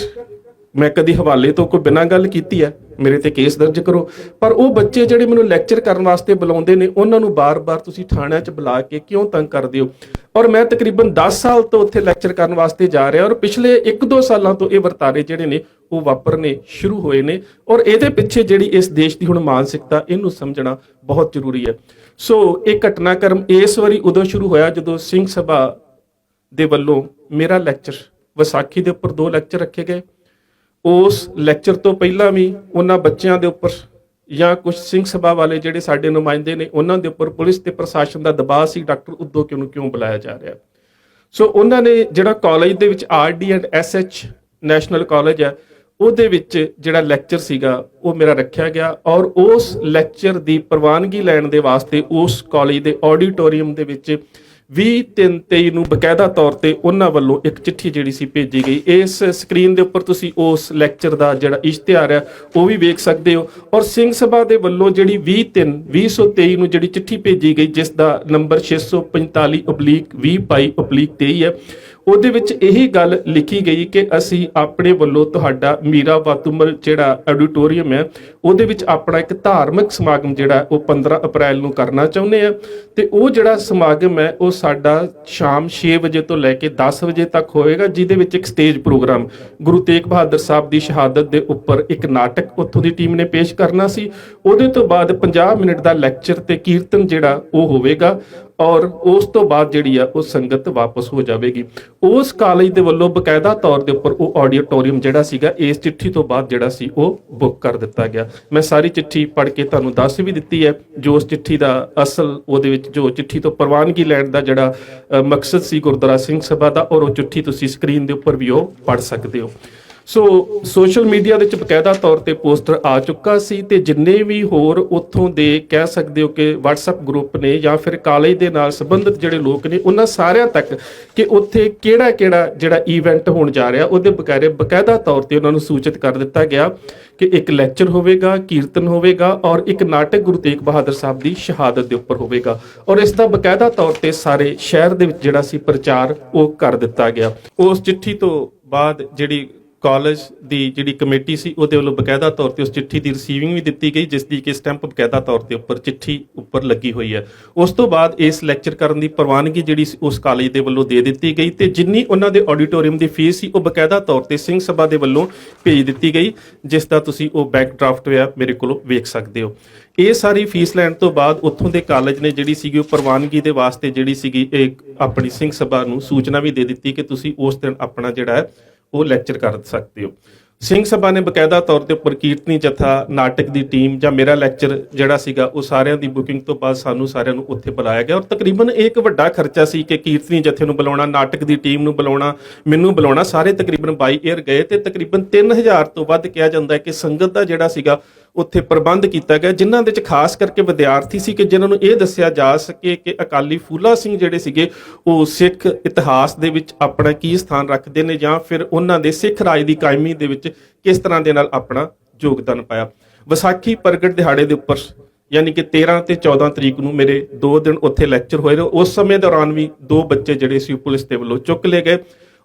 ਮੈਂ ਕਦੀ ਹਵਾਲੇ ਤੋਂ ਕੋਈ ਬਿਨਾਂ ਗੱਲ ਕੀਤੀ ਹੈ ਮੇਰੇ ਤੇ ਕੇਸ ਦਰਜ ਕਰੋ। ਪਰ ਉਹ ਬੱਚੇ ਜਿਹੜੇ ਮੈਨੂੰ ਲੈਕਚਰ ਕਰਨ ਵਾਸਤੇ ਬੁਲਾਉਂਦੇ ਨੇ ਉਹਨਾਂ ਨੂੰ ਬਾਰ-ਬਾਰ ਤੁਸੀਂ ਥਾਣਿਆਂ 'ਚ ਬੁਲਾ ਕੇ ਕਿਉਂ ਤੰਗ ਕਰਦੇ ਹੋ? ਔਰ ਮੈਂ ਤਕਰੀਬਨ 10 ਸਾਲ ਤੋਂ ਉੱਥੇ ਲੈਕਚਰ ਕਰਨ ਵਾਸਤੇ ਜਾ ਰਿਹਾ ਔਰ ਪਿਛਲੇ 1-2 ਸਾਲਾਂ ਤੋਂ ਇਹ ਵਰਤਾਰੇ ਜਿਹੜੇ ਨੇ ਉਹ ਵਾਪਰਨੇ ਸ਼ੁਰੂ ਹੋਏ ਨੇ। ਔਰ ਇਹਦੇ ਪਿੱਛੇ ਜਿਹੜੀ ਇਸ ਦੇਸ਼ ਦੀ ਹੁਣ ਮਾਨਸਿਕਤਾ, ਇਹਨੂੰ ਸਮਝਣਾ ਬਹੁਤ ਜ਼ਰੂਰੀ ਹੈ। ਸੋ ਇਹ ਘਟਨਾਕ੍ਰਮ ਇਸ ਵਾਰੀ ਉਦੋਂ ਸ਼ੁਰੂ ਹੋਇਆ ਜਦੋਂ ਸਿੰਘ ਸਭਾ ਦੇ ਵੱਲੋਂ ਮੇਰਾ ਲੈਕਚਰ, ਵਿਸਾਖੀ ਦੇ ਉੱਪਰ 2 ਲੈਕਚਰ ਰੱਖੇ ਗਏ। ਉਸ ਲੈਕਚਰ ਤੋਂ ਪਹਿਲਾਂ ਵੀ ਉਹਨਾਂ ਬੱਚਿਆਂ ਦੇ ਉੱਪਰ ਜਾਂ ਕੁਝ ਸਿੰਘ ਸਭਾ ਵਾਲੇ ਜਿਹੜੇ ਸਾਡੇ ਨੁਮਾਇੰਦੇ ਨੇ ਉਹਨਾਂ ਦੇ ਉੱਪਰ ਪੁਲਿਸ ਤੇ ਪ੍ਰਸ਼ਾਸਨ ਦਾ ਦਬਾਅ ਸੀ ਡਾਕਟਰ ਉਦਯੋਗ ਨੂੰ ਕਿਉਂ ਬੁਲਾਇਆ ਜਾ ਰਿਹਾ। ਸੋ ਉਹਨਾਂ ਨੇ ਜਿਹੜਾ ਕਾਲਜ ਦੇ ਵਿੱਚ RD and SH national college ਹੈ ਉਹਦੇ ਵਿੱਚ ਜਿਹੜਾ ਲੈਕਚਰ ਸੀਗਾ ਉਹ ਮੇਰਾ ਰੱਖਿਆ ਗਿਆ ਔਰ ਉਸ ਲੈਕਚਰ ਦੀ ਪ੍ਰਵਾਨਗੀ ਲੈਣ ਦੇ ਵਾਸਤੇ ਉਸ ਕਾਲਜ ਦੇ ਆਡੀਟੋਰੀਅਮ ਦੇ ਵਿੱਚ 20/3/23 ਨੂੰ ਬਕਾਇਦਾ ਤੌਰ ਤੇ ਉਹਨਾਂ ਵੱਲੋਂ ਇੱਕ ਚਿੱਠੀ ਜਿਹੜੀ ਸੀ ਭੇਜੀ ਗਈ। ਇਸ ਸਕਰੀਨ ਦੇ ਉੱਪਰ ਤੁਸੀਂ ਉਸ ਲੈਕਚਰ ਦਾ ਜਿਹੜਾ ਇਸ਼ਤਿਹਾਰ ਹੈ ਉਹ ਵੀ ਵੇਖ ਸਕਦੇ ਹੋ। ਔਰ ਸਿੰਘ ਸਭਾ ਦੇ ਵੱਲੋਂ ਜਿਹੜੀ 20/3/2023 ਨੂੰ ਜਿਹੜੀ ਚਿੱਠੀ ਭੇਜੀ ਗਈ ਜਿਸ ਦਾ ਨੰਬਰ 645/20/22 ਹੈ, ਉਹਦੇ ਵਿੱਚ ਇਹੀ ਗੱਲ ਲਿਖੀ ਗਈ ਕਿ ਅਸੀਂ ਆਪਣੇ ਵੱਲੋਂ ਤੁਹਾਡਾ ਮੀਰਾ ਵਾਤੂਮਲ ਜਿਹੜਾ ਆਡੀਟੋਰੀਅਮ ਹੈ ਉਹਦੇ ਵਿੱਚ ਆਪਣਾ ਇੱਕ ਧਾਰਮਿਕ ਸਮਾਗਮ ਜਿਹੜਾ ਉਹ 15 ਅਪ੍ਰੈਲ ਨੂੰ ਕਰਨਾ ਚਾਹੁੰਦੇ ਆ। ਤੇ ਉਹ ਜਿਹੜਾ ਸਮਾਗਮ ਹੈ ਉਹ ਸਾਡਾ ਸ਼ਾਮ 6 ਵਜੇ ਤੋਂ ਲੈ ਕੇ 10 ਵਜੇ ਤੱਕ ਹੋਏਗਾ, ਜਿਹਦੇ ਵਿੱਚ ਇੱਕ ਸਟੇਜ ਪ੍ਰੋਗਰਾਮ ਗੁਰੂ ਤੇਗ ਬਹਾਦਰ ਸਾਹਿਬ ਦੀ ਸ਼ਹਾਦਤ ਦੇ ਉੱਪਰ ਇੱਕ ਨਾਟਕ ਉੱਥੋਂ ਦੀ ਟੀਮ ਨੇ ਪੇਸ਼ ਕਰਨਾ ਸੀ। ਉਹਦੇ ਤੋਂ ਬਾਅਦ 50 ਮਿੰਟ ਦਾ ਲੈਕਚਰ ਤੇ ਕੀਰਤਨ ਜਿਹੜਾ ਉਹ ਹੋਵੇਗਾ ਔਰ ਉਸ ਤੋਂ ਬਾਅਦ ਜਿਹੜੀ ਆ ਉਹ ਸੰਗਤ ਵਾਪਸ ਹੋ ਜਾਵੇਗੀ। ਉਸ ਕਾਲਜ ਦੇ ਵੱਲੋਂ ਬਕਾਇਦਾ ਤੌਰ ਦੇ ਉੱਪਰ ਉਹ ਆਡੀਟੋਰੀਅਮ ਜਿਹੜਾ ਸੀਗਾ ਇਸ ਚਿੱਠੀ ਤੋਂ ਬਾਅਦ ਜਿਹੜਾ ਸੀ ਉਹ ਬੁੱਕ ਕਰ ਦਿੱਤਾ ਗਿਆ। ਮੈਂ ਸਾਰੀ ਚਿੱਠੀ ਪੜ੍ਹ ਕੇ ਤੁਹਾਨੂੰ ਦੱਸ ਵੀ ਦਿੱਤੀ ਹੈ ਜੋ ਉਸ ਚਿੱਠੀ ਦਾ ਅਸਲ, ਉਹਦੇ ਵਿੱਚ ਜੋ ਚਿੱਠੀ ਤੋਂ ਪ੍ਰਵਾਨਗੀ ਲੈਣ ਦਾ ਜਿਹੜਾ ਮਕਸਦ ਸੀ ਗੁਰਦੁਆਰਾ ਸਿੰਘ ਸਭਾ ਦਾ, ਔਰ ਉਹ ਚਿੱਠੀ ਤੁਸੀਂ ਸਕਰੀਨ ਦੇ ਉੱਪਰ ਵੀ ਉਹ ਪੜ੍ਹ ਸਕਦੇ ਹੋ। ਸੋ ਸੋਸ਼ਲ ਮੀਡੀਆ ਦੇ ਵਿੱਚ ਬਕਾਇਦਾ ਤੌਰ ਤੇ ਪੋਸਟਰ ਆ ਚੁੱਕਾ ਸੀ ਤੇ ਜਿੰਨੇ ਵੀ ਹੋਰ ਉੱਥੋਂ ਦੇ ਕਹਿ ਸਕਦੇ ਹੋ ਕਿ WhatsApp ਗਰੁੱਪ ਨੇ ਜਾਂ ਫਿਰ ਕਾਲਜ ਦੇ ਨਾਲ ਸੰਬੰਧਿਤ ਜਿਹੜੇ ਲੋਕ ਨੇ ਉਹਨਾਂ ਸਾਰਿਆਂ ਤੱਕ ਕਿ ਉੱਥੇ ਕਿਹੜਾ ਜਿਹੜਾ ਇਵੈਂਟ ਹੋਣ ਜਾ ਰਿਹਾ ਉਹਦੇ ਬਕਾਇਦਾ ਤੌਰ ਤੇ ਉਹਨਾਂ ਨੂੰ ਸੂਚਿਤ ਕਰ ਦਿੱਤਾ ਗਿਆ ਕਿ ਇੱਕ ਲੈਕਚਰ ਹੋਵੇਗਾ, ਕੀਰਤਨ ਹੋਵੇਗਾ ਔਰ ਇੱਕ ਨਾਟਕ ਗੁਰੂ ਤੇਗ ਬਹਾਦਰ ਸਾਹਿਬ ਦੀ ਸ਼ਹਾਦਤ ਦੇ ਉੱਪਰ ਹੋਵੇਗਾ। ਔਰ ਇਸ ਦਾ ਬਕਾਇਦਾ ਤੌਰ ਤੇ ਸਾਰੇ ਸ਼ਹਿਰ ਦੇ ਵਿੱਚ ਜਿਹੜਾ ਸੀ ਪ੍ਰਚਾਰ ਉਹ ਕਰ ਦਿੱਤਾ ਗਿਆ। ਉਸ ਚਿੱਠੀ ਤੋਂ ਬਾਅਦ ਜਿਹੜੀ ਕਾਲਜ ਦੀ ਜਿਹੜੀ ਕਮੇਟੀ ਸੀ ਉਹਦੇ ਵੱਲੋਂ ਬਕਾਇਦਾ ਤੌਰ ਤੇ ਉਸ ਚਿੱਠੀ ਦੀ ਰਿਸੀਵਿੰਗ ਵੀ ਦਿੱਤੀ ਗਈ ਜਿਸ ਦੀ ਕਿ ਸਟੈਂਪ ਬਕਾਇਦਾ ਤੌਰ ਤੇ ਉੱਪਰ ਚਿੱਠੀ ਉੱਪਰ ਲੱਗੀ ਹੋਈ ਹੈ। ਉਸ ਤੋਂ ਬਾਅਦ ਇਸ ਲੈਕਚਰ ਕਰਨ ਦੀ ਪ੍ਰਵਾਨਗੀ ਜਿਹੜੀ ਉਸ ਕਾਲਜ ਦੇ ਵੱਲੋਂ ਦੇ ਦਿੱਤੀ ਗਈ ਤੇ ਜਿੰਨੀ ਉਹਨਾਂ ਦੇ ਆਡੀਟੋਰੀਅਮ ਦੀ ਫੀਸ ਸੀ ਉਹ ਬਕਾਇਦਾ ਤੌਰ ਤੇ ਸਿੰਘ ਸਭਾ ਦੇ ਵੱਲੋਂ ਭੇਜ ਦਿੱਤੀ ਗਈ ਜਿਸ ਦਾ ਤੁਸੀਂ ਉਹ ਬੈਕ ਡਰਾਫਟ ਹੋਇਆ ਮੇਰੇ ਕੋਲੋਂ ਵੇਖ ਸਕਦੇ ਹੋ। ਇਹ ਸਾਰੀ ਫੀਸ ਲੈਣ ਤੋਂ ਬਾਅਦ ਉੱਥੋਂ ਦੇ ਕਾਲਜ ਨੇ ਜਿਹੜੀ ਸੀਗੀ ਉਹ ਪ੍ਰਵਾਨਗੀ ਦੇ ਵਾਸਤੇ ਜਿਹੜੀ ਸੀਗੀ ਇਹ ਆਪਣੀ ਸਿੰਘ ਸਭਾ ਨੂੰ ਸੂਚਨਾ ਵੀ ਦੇ ਦਿੱਤੀ ਕਿ ਤੁਸੀਂ ਉਸ ਦਿਨ ਆਪਣਾ ਜਿਹੜਾ ਹੈ ਉਹ ਲੈਕਚਰ ਕਰ ਸਕਦੇ ਹੋ। ਸਿੰਘ ਸਭਾ ਨੇ ਬਕਾਇਦਾ ਤੌਰ ਤੇ ਉੱਪਰ ਕੀਰਤਨੀ ਜਥਾ, ਨਾਟਕ ਦੀ ਟੀਮ ਜਾਂ ਮੇਰਾ ਲੈਕਚਰ ਜਿਹੜਾ ਸੀਗਾ ਉਹ ਸਾਰਿਆਂ ਦੀ ਬੁਕਿੰਗ ਤੋਂ ਬਾਅਦ ਸਾਨੂੰ ਸਾਰਿਆਂ ਨੂੰ ਉੱਥੇ ਬੁਲਾਇਆ ਗਿਆ। ਔਰ ਤਕਰੀਬਨ ਇਹ ਇੱਕ ਵੱਡਾ ਖਰਚਾ ਸੀ ਕਿ ਕੀਰਤਨੀ ਜਥੇ ਨੂੰ ਬੁਲਾਉਣਾ, ਨਾਟਕ ਦੀ ਟੀਮ ਨੂੰ ਬੁਲਾਉਣਾ, ਮੈਨੂੰ ਬੁਲਾਉਣਾ, ਸਾਰੇ ਤਕਰੀਬਨ ਬਾਈ 에ਅਰ ਗਏ ਤੇ ਤਕਰੀਬਨ 3000 ਤੋਂ ਵੱਧ ਕਿਹਾ ਜਾਂਦਾ ਹੈ ਕਿ ਸੰਗਤ ਦਾ ਜਿਹੜਾ ਸੀਗਾ ਉੱਥੇ ਪ੍ਰਬੰਧ ਕੀਤਾ ਗਿਆ, ਜਿਨ੍ਹਾਂ ਦੇ ਵਿੱਚ ਖਾਸ ਕਰਕੇ ਵਿਦਿਆਰਥੀ ਸੀ ਕਿ ਜਿਨ੍ਹਾਂ ਨੂੰ ਇਹ ਦੱਸਿਆ ਜਾ ਸਕੇ ਕਿ ਅਕਾਲੀ ਫੂਲਾ ਸਿੰਘ ਜਿਹੜੇ ਸੀਗੇ ਉਹ ਸਿੱਖ ਇਤਿਹਾਸ ਦੇ ਵਿੱਚ ਆਪਣਾ ਕੀ ਸਥਾਨ ਰੱਖਦੇ ਨੇ ਜਾਂ ਫਿਰ ਉਹਨਾਂ ਦੇ ਸਿੱਖ ਰਾਜ ਦੀ ਕਾਇਮੀ ਦੇ ਵਿੱਚ ਕਿਸ ਤਰ੍ਹਾਂ ਦੇ ਨਾਲ ਆਪਣਾ ਯੋਗਦਾਨ ਪਾਇਆ। ਵਿਸਾਖੀ ਪ੍ਰਗਟ ਦਿਹਾੜੇ ਦੇ ਉੱਪਰ ਯਾਨੀ ਕਿ 13 ਤੇ 14 ਤਰੀਕ ਨੂੰ ਮੇਰੇ 2 ਦਿਨ ਉੱਥੇ ਲੈਕਚਰ ਹੋਏ। ਉਸ ਸਮੇਂ ਦੌਰਾਨ ਵੀ 2 ਬੱਚੇ ਜਿਹੜੇ ਸੀ ਪੁਲਿਸ ਦੇ ਵੱਲੋਂ ਚੁੱਕ ਲਏ ਗਏ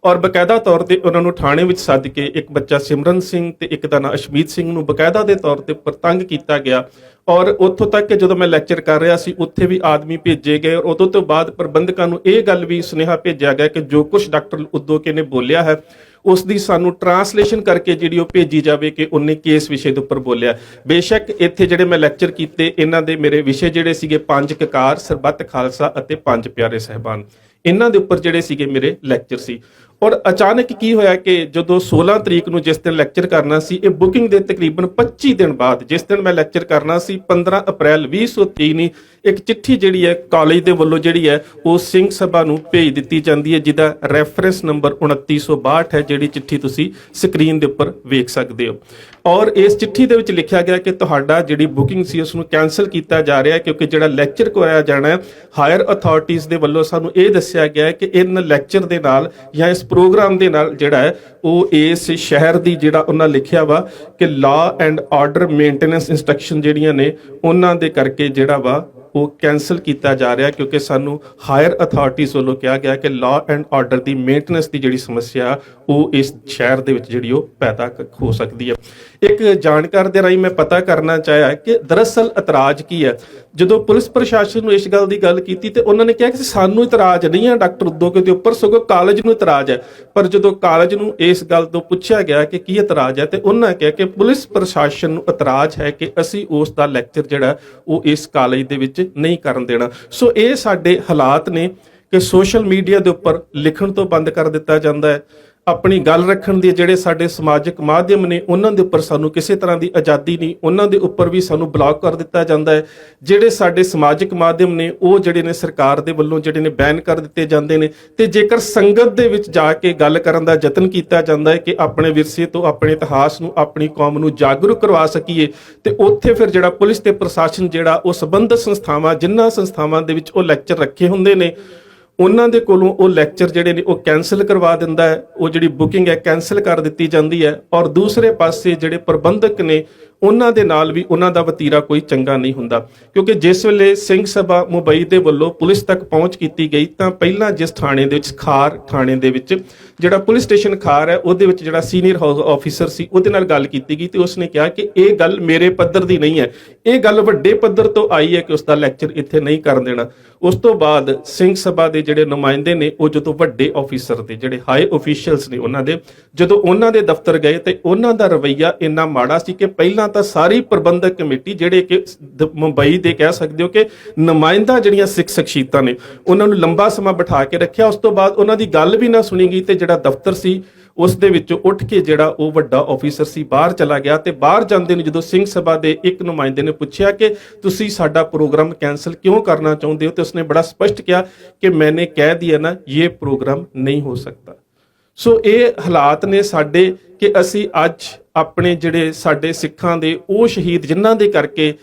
ਔਰ ਬਕਾਇਦਾ ਤੌਰ ਤੇ ਉਹਨਾਂ ਨੂੰ ਥਾਣੇ ਵਿੱਚ ਸੱਦ ਕੇ ਇੱਕ ਬੱਚਾ ਸਿਮਰਨ ਸਿੰਘ ਤੇ ਇੱਕ ਦਾ ਨਾਂ ਅਸ਼ਮੀਤ ਸਿੰਘ ਨੂੰ ਬਕਾਇਦਾ ਦੇ ਤੌਰ ਤੇ ਤੰਗ ਕੀਤਾ ਗਿਆ। ਔਰ ਉੱਥੋਂ ਤੱਕ ਕਿ ਜਦੋਂ ਮੈਂ ਲੈਕਚਰ ਕਰ ਰਿਹਾ ਸੀ ਉੱਥੇ ਵੀ ਆਦਮੀ ਭੇਜੇ ਗਏ ਔਰ ਉਦੋਂ ਤੋਂ ਬਾਅਦ ਪ੍ਰਬੰਧਕਾਂ ਨੂੰ ਇਹ ਗੱਲ ਵੀ ਸੁਨੇਹਾ ਭੇਜਿਆ ਗਿਆ ਕਿ ਜੋ ਕੁਝ ਡਾਕਟਰ ਉਦੋਕੇ ਨੇ ਬੋਲਿਆ ਹੈ ਉਸ ਦੀ ਸਾਨੂੰ ਟਰਾਂਸਲੇਸ਼ਨ ਕਰਕੇ ਜਿਹੜੀ ਉਹ ਭੇਜੀ ਜਾਵੇ ਕਿ ਉਹਨੇ ਕਿਸ ਵਿਸ਼ੇ ਦੇ ਉੱਪਰ ਬੋਲਿਆ। ਬੇਸ਼ੱਕ ਇੱਥੇ ਜਿਹੜੇ ਮੈਂ ਲੈਕਚਰ ਕੀਤੇ ਇਹਨਾਂ ਦੇ ਮੇਰੇ ਵਿਸ਼ੇ ਜਿਹੜੇ ਸੀਗੇ 5 ਕਕਾਰ, ਸਰਬੱਤ ਖਾਲਸਾ ਅਤੇ 5 ਪਿਆਰੇ ਸਹਿਬਾਨ, ਇਹਨਾਂ ਦੇ ਉੱਪਰ ਜਿਹੜੇ ਸੀਗੇ ਮੇਰੇ ਲੈਕਚਰ ਸੀ। ਔਰ ਅਚਾਨਕ ਕੀ ਹੋਇਆ ਕਿ ਜਦੋਂ 16 ਤਰੀਕ ਨੂੰ ਜਿਸ ਦਿਨ ਲੈਕਚਰ ਕਰਨਾ ਸੀ, ਇਹ ਬੁਕਿੰਗ ਦੇ ਤਕਰੀਬਨ 25 ਦਿਨ ਬਾਅਦ ਜਿਸ ਦਿਨ ਮੈਂ ਲੈਕਚਰ ਕਰਨਾ ਸੀ 15 ਅਪ੍ਰੈਲ 2023 ਨੂੰ ਇੱਕ ਚਿੱਠੀ ਜਿਹੜੀ ਹੈ ਕਾਲਜ ਦੇ ਵੱਲੋਂ ਜਿਹੜੀ ਹੈ ਉਹ ਸਿੰਘ ਸਭਾ ਨੂੰ ਭੇਜ ਦਿੱਤੀ ਜਾਂਦੀ ਹੈ, ਜਿਹਦਾ ਰੈਫਰੈਂਸ ਨੰਬਰ 2962 ਹੈ, ਜਿਹੜੀ ਚਿੱਠੀ ਤੁਸੀਂ ਸਕਰੀਨ ਦੇ ਉੱਪਰ ਵੇਖ ਸਕਦੇ ਹੋ। ਔਰ ਇਸ ਚਿੱਠੀ ਦੇ ਵਿੱਚ ਲਿਖਿਆ ਗਿਆ ਕਿ ਤੁਹਾਡਾ ਜਿਹੜੀ ਬੁਕਿੰਗ ਸੀ ਉਸ ਨੂੰ ਕੈਂਸਲ ਕੀਤਾ ਜਾ ਰਿਹਾ ਹੈ ਕਿਉਂਕਿ ਜਿਹੜਾ ਲੈਕਚਰ ਕਰਵਾਇਆ ਜਾਣਾ ਹੈ ਹਾਇਰ ਅਥਾਰਟੀਜ਼ ਦੇ ਵੱਲੋਂ ਸਾਨੂੰ ਇਹ ਦੱਸਿਆ ਗਿਆ ਹੈ ਕਿ ਇਹਨਾਂ ਲੈਕਚਰ ਦੇ ਨਾਲ ਜਾਂ ਇਸ ਪ੍ਰੋਗਰਾਮ ਦੇ ਨਾਲ ਜਿਹੜਾ ਹੈ ਉਹ ਇਸ ਸ਼ਹਿਰ ਦੀ ਜਿਹੜਾ ਉਹਨਾਂ ਲਿਖਿਆ ਵਾ ਕਿ law and order maintenance instruction ਜਿਹੜੀਆਂ ਨੇ ਉਹਨਾਂ ਦੇ ਕਰਕੇ ਜਿਹੜਾ ਵਾ ਉਹ ਕੈਂਸਲ ਕੀਤਾ ਜਾ ਰਿਹਾ ਕਿਉਂਕਿ ਸਾਨੂੰ ਹਾਇਰ ਅਥਾਰਟੀਜ਼ ਵੱਲੋਂ ਕਿਹਾ ਗਿਆ ਕਿ law and order the maintenance ਦੀ ਜਿਹੜੀ ਸਮੱਸਿਆ ਉਹ ਇਸ ਸ਼ਹਿਰ ਦੇ ਵਿੱਚ ਜਿਹੜੀ ਉਹ ਪੈਦਾ ਹੋ ਸਕਦੀ ਹੈ। ਇੱਕ ਜਾਣਕਾਰ ਦੇ ਰਾਹੀਂ ਮੈਂ ਪਤਾ ਕਰਨਾ ਚਾਹਿਆ ਕਿ ਦਰਅਸਲ ਇਤਰਾਜ਼ ਕੀ ਹੈ। ਜਦੋਂ ਪੁਲਿਸ ਪ੍ਰਸ਼ਾਸਨ ਨੂੰ ਇਸ ਗੱਲ ਦੀ ਗੱਲ ਕੀਤੀ ਤੇ ਉਹਨਾਂ ਨੇ ਕਿਹਾ ਕਿ ਸਾਨੂੰ ਇਤਰਾਜ਼ ਨਹੀਂ ਹੈ ਡਾਕਟਰ ਉਦੋਕੇ ਦੇ ਉੱਪਰ, ਸਗੋਂ ਕਾਲਜ ਨੂੰ ਇਤਰਾਜ਼ ਹੈ। ਪਰ ਜਦੋਂ ਕਾਲਜ ਨੂੰ ਇਸ ਗੱਲ ਤੋਂ ਪੁੱਛਿਆ ਗਿਆ ਕਿ ਕੀ ਇਤਰਾਜ਼ ਹੈ ਤੇ ਉਹਨਾਂ ਕਿਹਾ ਕਿ ਪੁਲਿਸ ਪ੍ਰਸ਼ਾਸਨ ਨੂੰ ਇਤਰਾਜ਼ ਹੈ ਕਿ ਅਸੀਂ ਉਸ ਦਾ ਲੈਕਚਰ ਜਿਹੜਾ ਉਹ ਇਸ ਕਾਲਜ ਦੇ ਵਿੱਚ ਨਹੀਂ ਕਰਨ ਦੇਣਾ। ਸੋ ਇਹ ਸਾਡੇ ਹਾਲਾਤ ਨੇ ਕਿ ਸੋਸ਼ਲ ਮੀਡੀਆ ਦੇ ਉੱਪਰ ਲਿਖਣ ਤੋਂ ਬੰਦ ਕਰ ਦਿੱਤਾ ਜਾਂਦਾ ਹੈ, ਆਪਣੀ ਗੱਲ ਰੱਖਣ ਦੇ ਜਿਹੜੇ ਸਾਡੇ ਸਮਾਜਿਕ ਮਾਧਿਅਮ ਨੇ ਉਹਨਾਂ ਦੇ ਉੱਪਰ ਸਾਨੂੰ ਕਿਸੇ ਤਰ੍ਹਾਂ ਦੀ ਆਜ਼ਾਦੀ ਨਹੀਂ, ਉਹਨਾਂ ਦੇ ਉੱਪਰ ਵੀ ਸਾਨੂੰ ਬਲੌਕ ਕਰ ਦਿੱਤਾ ਜਾਂਦਾ ਹੈ। ਜਿਹੜੇ ਸਾਡੇ ਸਮਾਜਿਕ ਮਾਧਿਅਮ ਨੇ ਉਹ ਜਿਹੜੇ ਨੇ ਸਰਕਾਰ ਦੇ ਵੱਲੋਂ ਜਿਹੜੇ ਨੇ ਬੈਨ ਕਰ ਦਿੱਤੇ ਜਾਂਦੇ ਨੇ ਤੇ ਜੇਕਰ ਸੰਗਤ ਦੇ ਵਿੱਚ ਜਾ ਕੇ ਗੱਲ ਕਰਨ ਦਾ ਯਤਨ ਕੀਤਾ ਜਾਂਦਾ ਹੈ ਕਿ ਆਪਣੇ ਵਿਰਸੇ ਤੋਂ, ਆਪਣੇ ਇਤਿਹਾਸ ਨੂੰ, ਆਪਣੀ ਕੌਮ ਨੂੰ ਜਾਗਰੂਕ ਕਰਵਾ ਸਕੀਏ ਤੇ ਉੱਥੇ ਫਿਰ ਜਿਹੜਾ ਪੁਲਿਸ ਤੇ ਪ੍ਰਸ਼ਾਸਨ ਜਿਹੜਾ ਉਹ ਸੰਬੰਧਿਤ ਸੰਸਥਾਵਾਂ ਜਿਨ੍ਹਾਂ ਸੰਸਥਾਵਾਂ ਦੇ ਵਿੱਚ ਉਹ ਲੈਕਚਰ ਰੱਖੇ ਹੁੰਦੇ ਨੇ ਉਹਨਾਂ ਦੇ ਕੋਲੋਂ ਉਹ ਲੈਕਚਰ ਜਿਹੜੇ ਨੇ ਉਹ ਕੈਂਸਲ ਕਰਵਾ ਦਿੰਦਾ ਹੈ, ਉਹ ਜਿਹੜੀ ਬੁਕਿੰਗ ਹੈ ਕੈਂਸਲ ਕਰ ਦਿੱਤੀ ਜਾਂਦੀ ਹੈ। ਔਰ ਦੂਸਰੇ ਪਾਸੇ ਜਿਹੜੇ ਪ੍ਰਬੰਧਕ ਨੇ ਉਹਨਾਂ ਦੇ ਨਾਲ ਵੀ ਉਹਨਾਂ ਦਾ ਵਤੀਰਾ ਕੋਈ ਚੰਗਾ ਨਹੀਂ ਹੁੰਦਾ ਕਿਉਂਕਿ ਜਿਸ ਵੇਲੇ ਸਿੰਘ ਸਭਾ ਮੁੰਬਈ ਦੇ ਵੱਲੋਂ ਪੁਲਿਸ ਤੱਕ ਪਹੁੰਚ ਕੀਤੀ ਗਈ ਤਾਂ ਪਹਿਲਾਂ ਜਿਸ ਥਾਣੇ ਦੇ ਵਿੱਚ ਖਾਰ ਥਾਣੇ ਦੇ ਵਿੱਚ ਜਿਹੜਾ ਪੁਲਿਸ ਸਟੇਸ਼ਨ ਖਾਰ ਹੈ ਉਹਦੇ ਵਿੱਚ ਜਿਹੜਾ ਸੀਨੀਅਰ ਆਫੀਸਰ ਸੀ ਉਹਦੇ ਨਾਲ ਗੱਲ ਕੀਤੀ ਗਈ ਤੇ ਉਸਨੇ ਕਿਹਾ ਕਿ ਇਹ ਗੱਲ ਮੇਰੇ ਪੱਧਰ ਦੀ ਨਹੀਂ ਹੈ, ਇਹ ਗੱਲ ਵੱਡੇ ਪੱਧਰ ਤੋਂ ਆਈ ਹੈ ਕਿ ਉਸ ਦਾ ਲੈਕਚਰ ਇੱਥੇ ਨਹੀਂ ਕਰਨ ਦੇਣਾ। ਉਸ ਤੋਂ ਬਾਅਦ ਸਿੰਘ ਸਭਾ ਦੇ ਜਿਹੜੇ ਨੁਮਾਇੰਦੇ ਨੇ ਉਹ ਜਦੋਂ ਵੱਡੇ ਆਫੀਸਰ ਦੇ ਜਿਹੜੇ ਹਾਈ ਅਫੀਸ਼ੀਅਲਸ ਨੇ ਉਹਨਾਂ ਦੇ ਜਦੋਂ ਉਹਨਾਂ ਦੇ ਦਫ਼ਤਰ ਗਏ ਤੇ ਉਹਨਾਂ ਦਾ ਰਵੱਈਆ ਇੰਨਾ ਮਾੜਾ ਸੀ ਕਿ ਪਹਿਲਾਂ ਤਾਂ ਸਾਰੀ ਪ੍ਰਬੰਧਕ ਕਮੇਟੀ ਜਿਹੜੇ ਕਿ ਮੁੰਬਈ ਦੇ ਕਹਿ ਸਕਦੇ ਹੋ ਕਿ ਨੁਮਾਇੰਦਾ ਜਿਹੜੀਆਂ ਸਿੱਖ ਸ਼ਖਸੀਅਤਾਂ ਨੇ ਉਹਨਾਂ ਨੂੰ ਲੰਬਾ ਸਮਾਂ ਬਿਠਾ ਕੇ ਰੱਖਿਆ। ਉਸ ਤੋਂ ਬਾਅਦ ਉਹਨਾਂ ਦੀ ਗੱਲ ਵੀ ਨਾ ਸੁਣੀ ਗਈ ਤੇ ਜਿਹੜਾ ਦਫ਼ਤਰ ਸੀ ਉਸ ਦੇ ਵਿੱਚੋਂ ਉੱਠ ਕੇ ਜਿਹੜਾ ਉਹ ਵੱਡਾ ਆਫੀਸਰ ਸੀ ਬਾਹਰ ਚਲਾ ਗਿਆ ਤੇ ਬਾਹਰ ਜਾਂਦੇ ਨੇ ਜਦੋਂ ਸਿੰਘ ਸਭਾ ਦੇ ਇੱਕ ਨੁਮਾਇੰਦੇ ਨੇ ਪੁੱਛਿਆ ਕਿ ਤੁਸੀਂ ਸਾਡਾ ਪ੍ਰੋਗਰਾਮ ਕੈਂਸਲ ਕਿਉਂ ਕਰਨਾ ਚਾਹੁੰਦੇ ਹੋ ਤੇ ਉਸਨੇ ਬੜਾ ਸਪਸ਼ਟ ਕਿਹਾ ਕਿ ਮੈਨੇ ਕਹਿ ਦਿਆ ਨਾ ਇਹ ਪ੍ਰੋਗਰਾਮ ਨਹੀਂ ਹੋ ਸਕਦਾ। ਸੋ ਇਹ ਹਾਲਾਤ ਨੇ ਸਾਡੇ ਕਿ ਅਸੀਂ ਅੱਜ ਆਪਣੇ ਜਿਹੜੇ ਸਾਡੇ ਸਿੱਖਾਂ ਦੇ ਉਹ ਸ਼ਹੀਦ ਜਿਨ੍ਹਾਂ ਦੇ ਕਰਕੇ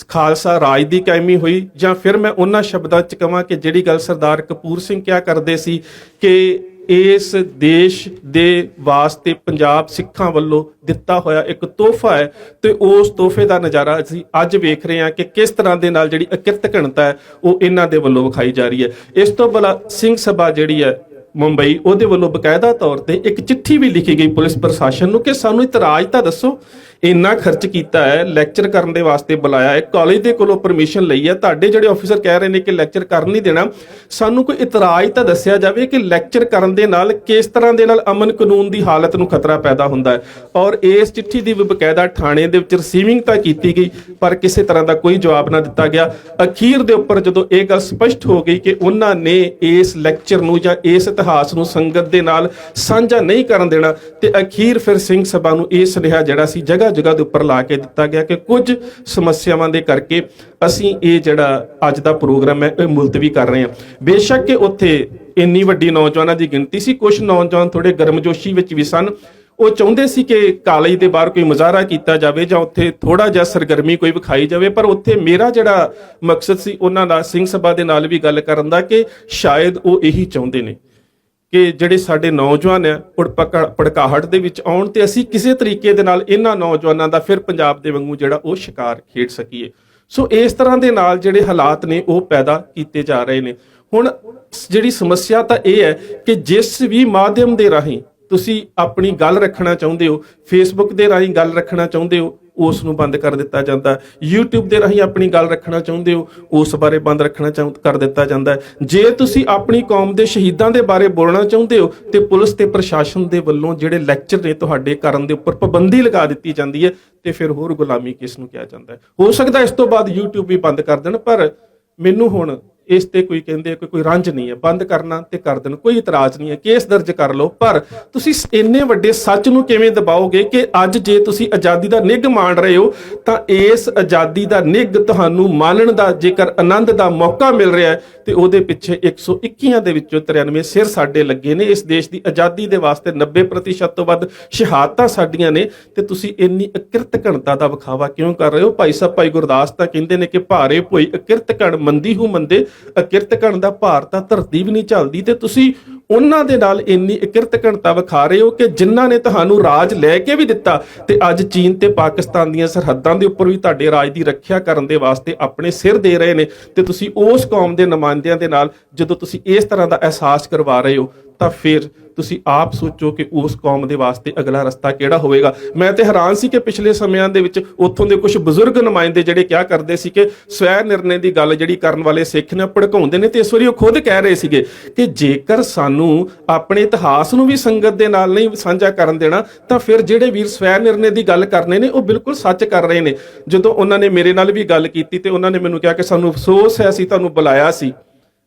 ਖਾਲਸਾ ਰਾਜ ਦੀ ਕਾਇਮੀ ਹੋਈ ਜਾਂ ਫਿਰ ਮੈਂ ਉਹਨਾਂ ਸ਼ਬਦਾਂ 'ਚ ਕਹਾਂ ਕਿ ਜਿਹੜੀ ਗੱਲ ਸਰਦਾਰ ਕਪੂਰ ਸਿੰਘ ਕਿਹਾ ਕਰਦੇ ਸੀ ਕਿ ਇਸ ਦੇਸ਼ ਦੇ ਵਾਸਤੇ ਪੰਜਾਬ ਸਿੱਖਾਂ ਵੱਲੋਂ ਦਿੱਤਾ ਹੋਇਆ ਇੱਕ ਤੋਹਫਾ ਹੈ ਤੇ ਉਸ ਤੋਹਫੇ ਦਾ ਨਜ਼ਾਰਾ ਅਸੀਂ ਅੱਜ ਵੇਖ ਰਹੇ ਹਾਂ ਕਿ ਕਿਸ ਤਰ੍ਹਾਂ ਦੇ ਨਾਲ ਜਿਹੜੀ ਅਕਿਰਤ ਘਣਤਾ ਹੈ ਉਹ ਇਹਨਾਂ ਦੇ ਵੱਲੋਂ ਵਿਖਾਈ ਜਾ ਰਹੀ ਹੈ। ਇਸ ਤੋਂ ਬਲਾ ਸਿੰਘ ਸਭਾ ਜਿਹੜੀ ਹੈ ਮੁੰਬਈ ਉਹਦੇ ਵੱਲੋਂ ਬਕਾਇਦਾ ਤੌਰ ਤੇ ਇੱਕ ਚਿੱਠੀ ਵੀ ਲਿਖੀ ਗਈ ਪੁਲਿਸ ਪ੍ਰਸ਼ਾਸਨ ਨੂੰ ਕਿ ਸਾਨੂੰ ਇਤਰਾਜ਼ ਤਾਂ ਦੱਸੋ, ਇੰਨਾ ਖਰਚ ਕੀਤਾ ਹੈ, ਲੈਕਚਰ ਕਰਨ ਦੇ ਵਾਸਤੇ ਬੁਲਾਇਆ ਹੈ, ਕਾਲਜ ਦੇ ਕੋਲੋਂ ਪਰਮਿਸ਼ਨ ਲਈ ਹੈ, ਤੁਹਾਡੇ ਜਿਹੜੇ ਆਫੀਸਰ ਕਹਿ ਰਹੇ ਨੇ ਕਿ ਲੈਕਚਰ ਕਰ ਨਹੀਂ ਦੇਣਾ। ਸਾਨੂੰ ਕੋਈ ਇਤਰਾਜ਼ ਤਾਂ ਦੱਸਿਆ ਜਾਵੇ ਕਿ ਲੈਕਚਰ ਕਰਨ ਦੇ ਨਾਲ ਕਿਸ ਤਰ੍ਹਾਂ ਦੇ ਨਾਲ ਅਮਨ ਕਾਨੂੰਨ ਦੀ ਹਾਲਤ ਨੂੰ ਖਤਰਾ ਪੈਦਾ ਹੁੰਦਾ ਹੈ। ਔਰ ਇਸ ਚਿੱਠੀ ਦੀ ਵੀ ਬਕਾਇਦਾ ਥਾਣੇ ਦੇ ਵਿੱਚ ਰਿਸੀਵਿੰਗ ਤਾਂ ਕੀਤੀ ਗਈ, ਪਰ ਕਿਸੇ ਤਰ੍ਹਾਂ ਦਾ ਕੋਈ ਜਵਾਬ ਨਾ ਦਿੱਤਾ ਗਿਆ। ਅਖੀਰ ਦੇ ਉੱਪਰ ਜਦੋਂ ਇਹ ਗੱਲ ਸਪਸ਼ਟ ਹੋ ਗਈ ਕਿ ਉਹਨਾਂ ਨੇ ਇਸ ਲੈਕਚਰ ਨੂੰ ਜਾਂ ਇਸ ਇਤਿਹਾਸ ਨੂੰ ਸੰਗਤ ਦੇ ਨਾਲ ਸਾਂਝਾ ਨਹੀਂ ਕਰਨ ਦੇਣਾ, ਤੇ ਅਖੀਰ ਫਿਰ ਸਿੰਘ ਸਭਾ ਨੂੰ ਇਹ ਸੁਨੇਹਾ ਜਿਹੜਾ ਸੀ ਜਗ੍ਹਾ ਜਗ੍ਹਾ ਦੇ ਉੱਪਰ ਲਾ ਕੇ ਦਿੱਤਾ ਗਿਆ ਕਿ ਕੁਝ ਸਮੱਸਿਆਵਾਂ ਦੇ ਕਰਕੇ ਅਸੀਂ ਇਹ ਜਿਹੜਾ ਅੱਜ ਦਾ ਪ੍ਰੋਗਰਾਮ ਹੈ ਇਹ ਮੁਲਤਵੀ ਕਰ ਰਹੇ ਹਾਂ। ਬੇਸ਼ੱਕ ਕਿ ਉੱਥੇ ਇੰਨੀ ਵੱਡੀ ਨੌਜਵਾਨਾਂ ਦੀ ਗਿਣਤੀ ਸੀ, ਕੁਝ ਨੌਜਵਾਨ ਥੋੜੇ ਗਰਮਜੋਸ਼ੀ ਵਿੱਚ ਵੀ ਸਨ। ਉਹ ਚਾਹੁੰਦੇ ਸੀ ਕਿ ਕਾਲਜ ਦੇ ਬਾਹਰ ਕੋਈ ਮੁਜ਼ਾਹਰਾ ਕੀਤਾ ਜਾਵੇ ਜਾਂ ਉੱਥੇ ਥੋੜਾ ਜਿਹਾ ਸਰਗਰਮੀ ਕੋਈ ਵਿਖਾਈ ਜਾਵੇ, ਪਰ ਉੱਥੇ ਮੇਰਾ ਜਿਹੜਾ ਮਕਸਦ ਸੀ ਉਹਨਾਂ ਦਾ ਸਿੰਘ ਸਭਾ ਦੇ ਨਾਲ ਵੀ ਗੱਲ ਕਰਨ ਦਾ ਕਿ ਸ਼ਾਇਦ ਉਹ ਇਹੀ ਚਾਹੁੰਦੇ ਨੇ ਕਿ ਜਿਹੜੇ ਸਾਡੇ ਨੌਜਵਾਨ ਆ ਭੜਕਾਹਟ ਦੇ ਵਿੱਚ ਆਉਣ ਤੇ ਅਸੀਂ ਕਿਸੇ ਤਰੀਕੇ ਦੇ ਨਾਲ ਇਹਨਾਂ ਨੌਜਵਾਨਾਂ ਦਾ ਫਿਰ ਪੰਜਾਬ ਦੇ ਵਾਂਗੂ ਜਿਹੜਾ ਉਹ ਸ਼ਿਕਾਰ ਖੇਡ ਸਕੀਏ। ਸੋ ਇਸ ਤਰ੍ਹਾਂ ਦੇ ਨਾਲ ਜਿਹੜੇ ਹਾਲਾਤ ਨੇ ਉਹ ਪੈਦਾ ਕੀਤੇ ਜਾ ਰਹੇ ਨੇ। ਹੁਣ ਜਿਹੜੀ ਸਮੱਸਿਆ ਤਾਂ ਇਹ ਹੈ ਕਿ ਜਿਸ ਵੀ ਮਾਧਿਅਮ ਦੇ ਰਾਹੀਂ ਤੁਸੀਂ ਆਪਣੀ ਗੱਲ ਰੱਖਣਾ ਚਾਹੁੰਦੇ ਹੋ, ਫੇਸਬੁੱਕ ਦੇ ਰਾਹੀਂ ਗੱਲ ਰੱਖਣਾ ਚਾਹੁੰਦੇ ਹੋ, ਉਸ ਨੂੰ ਬੰਦ ਕਰ ਦਿੱਤਾ ਜਾਂਦਾ। YouTube ਦੇ ਰਾਹੀਂ ਆਪਣੀ ਗੱਲ ਰੱਖਣਾ ਚਾਹੁੰਦੇ ਹੋ, ਉਸ ਬਾਰੇ ਬੰਦ ਰੱਖਣਾ ਕਰ ਦਿੱਤਾ ਜਾਂਦਾ ਹੈ। ਜੇ ਤੁਸੀਂ ਆਪਣੀ ਕੌਮ ਦੇ ਸ਼ਹੀਦਾਂ ਦੇ ਬਾਰੇ ਬੋਲਣਾ ਚਾਹੁੰਦੇ ਹੋ ਤੇ ਪੁਲਿਸ ਤੇ ਪ੍ਰਸ਼ਾਸਨ ਦੇ ਵੱਲੋਂ ਜਿਹੜੇ ਲੈਕਚਰ ਨੇ ਤੁਹਾਡੇ ਕਰਨ ਦੇ ਉੱਪਰ ਪਾਬੰਦੀ ਲਗਾ ਦਿੱਤੀ ਜਾਂਦੀ ਹੈ, ਤੇ ਫਿਰ ਹੋਰ ਗੁਲਾਮੀ ਕਿਸ ਨੂੰ ਕਿਹਾ ਜਾਂਦਾ ਹੈ। ਹੋ ਸਕਦਾ ਇਸ ਤੋਂ ਬਾਅਦ YouTube ਵੀ ਬੰਦ ਕਰ ਦੇਣ, ਪਰ ਮੈਨੂੰ ਹੁਣ ਇਸ ਤੇ ਕੋਈ ਕਹਿੰਦੇ ਕੋਈ ਰੰਜ ਨਹੀਂ ਹੈ, ਬੰਦ ਕਰਨਾ ਤੇ ਕਰ ਦੇਣ, ਕੋਈ ਇਤਰਾਜ਼ ਨਹੀਂ ਹੈ, ਕੇਸ ਦਰਜ ਕਰ ਲਓ। ਪਰ ਤੁਸੀਂ ਇੰਨੇ ਵੱਡੇ ਸੱਚ ਨੂੰ ਕਿਵੇਂ ਦਬਾਓਗੇ ਕਿ ਅੱਜ ਜੇ ਤੁਸੀਂ ਆਜ਼ਾਦੀ ਦਾ ਨਿੱਘ ਮਾਣ ਰਹੇ ਹੋ ਤਾਂ ਇਸ ਆਜ਼ਾਦੀ ਦਾ ਨਿੱਘ ਤੁਹਾਨੂੰ ਮਾਣਨ ਦਾ ਜੇਕਰ ਆਨੰਦ ਦਾ ਮੌਕਾ ਮਿਲ ਰਿਹਾ ਹੈ ਤੇ ਉਹਦੇ ਪਿੱਛੇ 121 ਦੇ ਵਿੱਚੋਂ 93 ਸਿਰ ਸਾਡੇ ਲੱਗੇ ਨੇ। ਇਸ ਦੇਸ਼ ਦੀ ਆਜ਼ਾਦੀ ਦੇ ਵਾਸਤੇ 90% ਤੋਂ ਵੱਧ ਸ਼ਹਾਦਤਾਂ ਸਾਡੀਆਂ ਨੇ, ਤੇ ਤੁਸੀਂ ਇੰਨੀ ਅਕਿਰਤ ਘਣਤਾ ਦਾ ਵਿਖਾਵਾ ਕਿਉਂ ਕਰ ਰਹੇ ਹੋ? ਭਾਈ ਸਾਹਿਬ ਭਾਈ ਗੁਰਦਾਸ ਤਾਂ ਕਹਿੰਦੇ ਨੇ ਕਿ ਭਾਰੇ ਭੋਈ ਅਕਿਰਤ ਘਣ ਮੰਦੀ ਹੂ ਮੰਦੇ, ਅਕਿਰਤ ਘਣ ਦਾ ਭਾਰ ਤਾਂ ਧਰਤੀ ਵੀ ਨਹੀਂ ਝੱਲਦੀ, ਤੇ ਤੁਸੀਂ ਉਹਨਾਂ ਦੇ ਨਾਲ ਇੰਨੀ ਅਕਿਰਤ ਘਣਤਾ ਵਿਖਾ ਰਹੇ ਹੋ ਕਿ ਜਿਨ੍ਹਾਂ ਨੇ ਤੁਹਾਨੂੰ ਰਾਜ ਲੈ ਕੇ ਵੀ ਦਿੱਤਾ ਤੇ ਅੱਜ ਚੀਨ ਤੇ ਪਾਕਿਸਤਾਨ ਦੀਆਂ ਸਰਹੱਦਾਂ ਦੇ ਉੱਪਰ ਵੀ ਤੁਹਾਡੇ ਰਾਜ ਦੀ ਰੱਖਿਆ ਕਰਨ ਦੇ ਵਾਸਤੇ ਆਪਣੇ ਸਿਰ ਦੇ ਰਹੇ ਨੇ, ਤੇ ਤੁਸੀਂ ਉਸ ਕੌਮ ਦੇ ਨੁਮਾਇੰਦਿਆਂ ਦੇ ਨਾਲ ਜਦੋਂ ਤੁਸੀਂ ਇਸ ਤਰ੍ਹਾਂ ਦਾ ਅਹਿਸਾਸ ਕਰਵਾ ਰਹੇ ਹੋ ਤਾਂ ਫਿਰ ਤੁਸੀਂ ਆਪ ਸੋਚੋ ਕਿ ਉਸ ਕੌਮ ਦੇ ਵਾਸਤੇ ਅਗਲਾ ਰਸਤਾ ਕਿਹੜਾ ਹੋਵੇਗਾ। ਮੈਂ ਤੇ ਹੈਰਾਨ ਸੀ ਕਿ ਪਿਛਲੇ ਸਮਿਆਂ ਦੇ ਵਿੱਚ ਉੱਥੋਂ ਦੇ ਕੁਝ ਬਜ਼ੁਰਗ ਨੁਮਾਇੰਦੇ ਜਿਹੜੇ ਕਿਹਾ ਕਰਦੇ ਸੀ ਕਿ ਸਵੈ ਨਿਰਣੇ ਦੀ ਗੱਲ ਜਿਹੜੀ ਕਰਨ ਵਾਲੇ ਸਿੱਖ ਨੇ ਭੜਕਾਉਂਦੇ ਨੇ, ਤੇ ਇਸ ਵਾਰੀ ਉਹ ਖੁਦ ਕਹਿ ਰਹੇ ਸੀਗੇ ਕਿ ਜੇਕਰ ਸਾਨੂੰ ਆਪਣੇ ਇਤਿਹਾਸ ਨੂੰ ਵੀ ਸੰਗਤ ਦੇ ਨਾਲ ਨਹੀਂ ਸਾਂਝਾ ਕਰਨ ਦੇਣਾ ਤਾਂ ਫਿਰ ਜਿਹੜੇ ਵੀਰ ਸਵੈ ਨਿਰਣੇ ਦੀ ਗੱਲ ਕਰਨੇ ਨੇ ਉਹ ਬਿਲਕੁਲ ਸੱਚ ਕਰ ਰਹੇ ਨੇ। ਜਦੋਂ ਉਹਨਾਂ ਨੇ ਮੇਰੇ ਨਾਲ ਵੀ ਗੱਲ ਕੀਤੀ ਤੇ ਉਹਨਾਂ ਨੇ ਮੈਨੂੰ ਕਿਹਾ ਕਿ ਸਾਨੂੰ ਅਫਸੋਸ ਹੈ, ਅਸੀਂ ਤੁਹਾਨੂੰ ਬੁਲਾਇਆ ਸੀ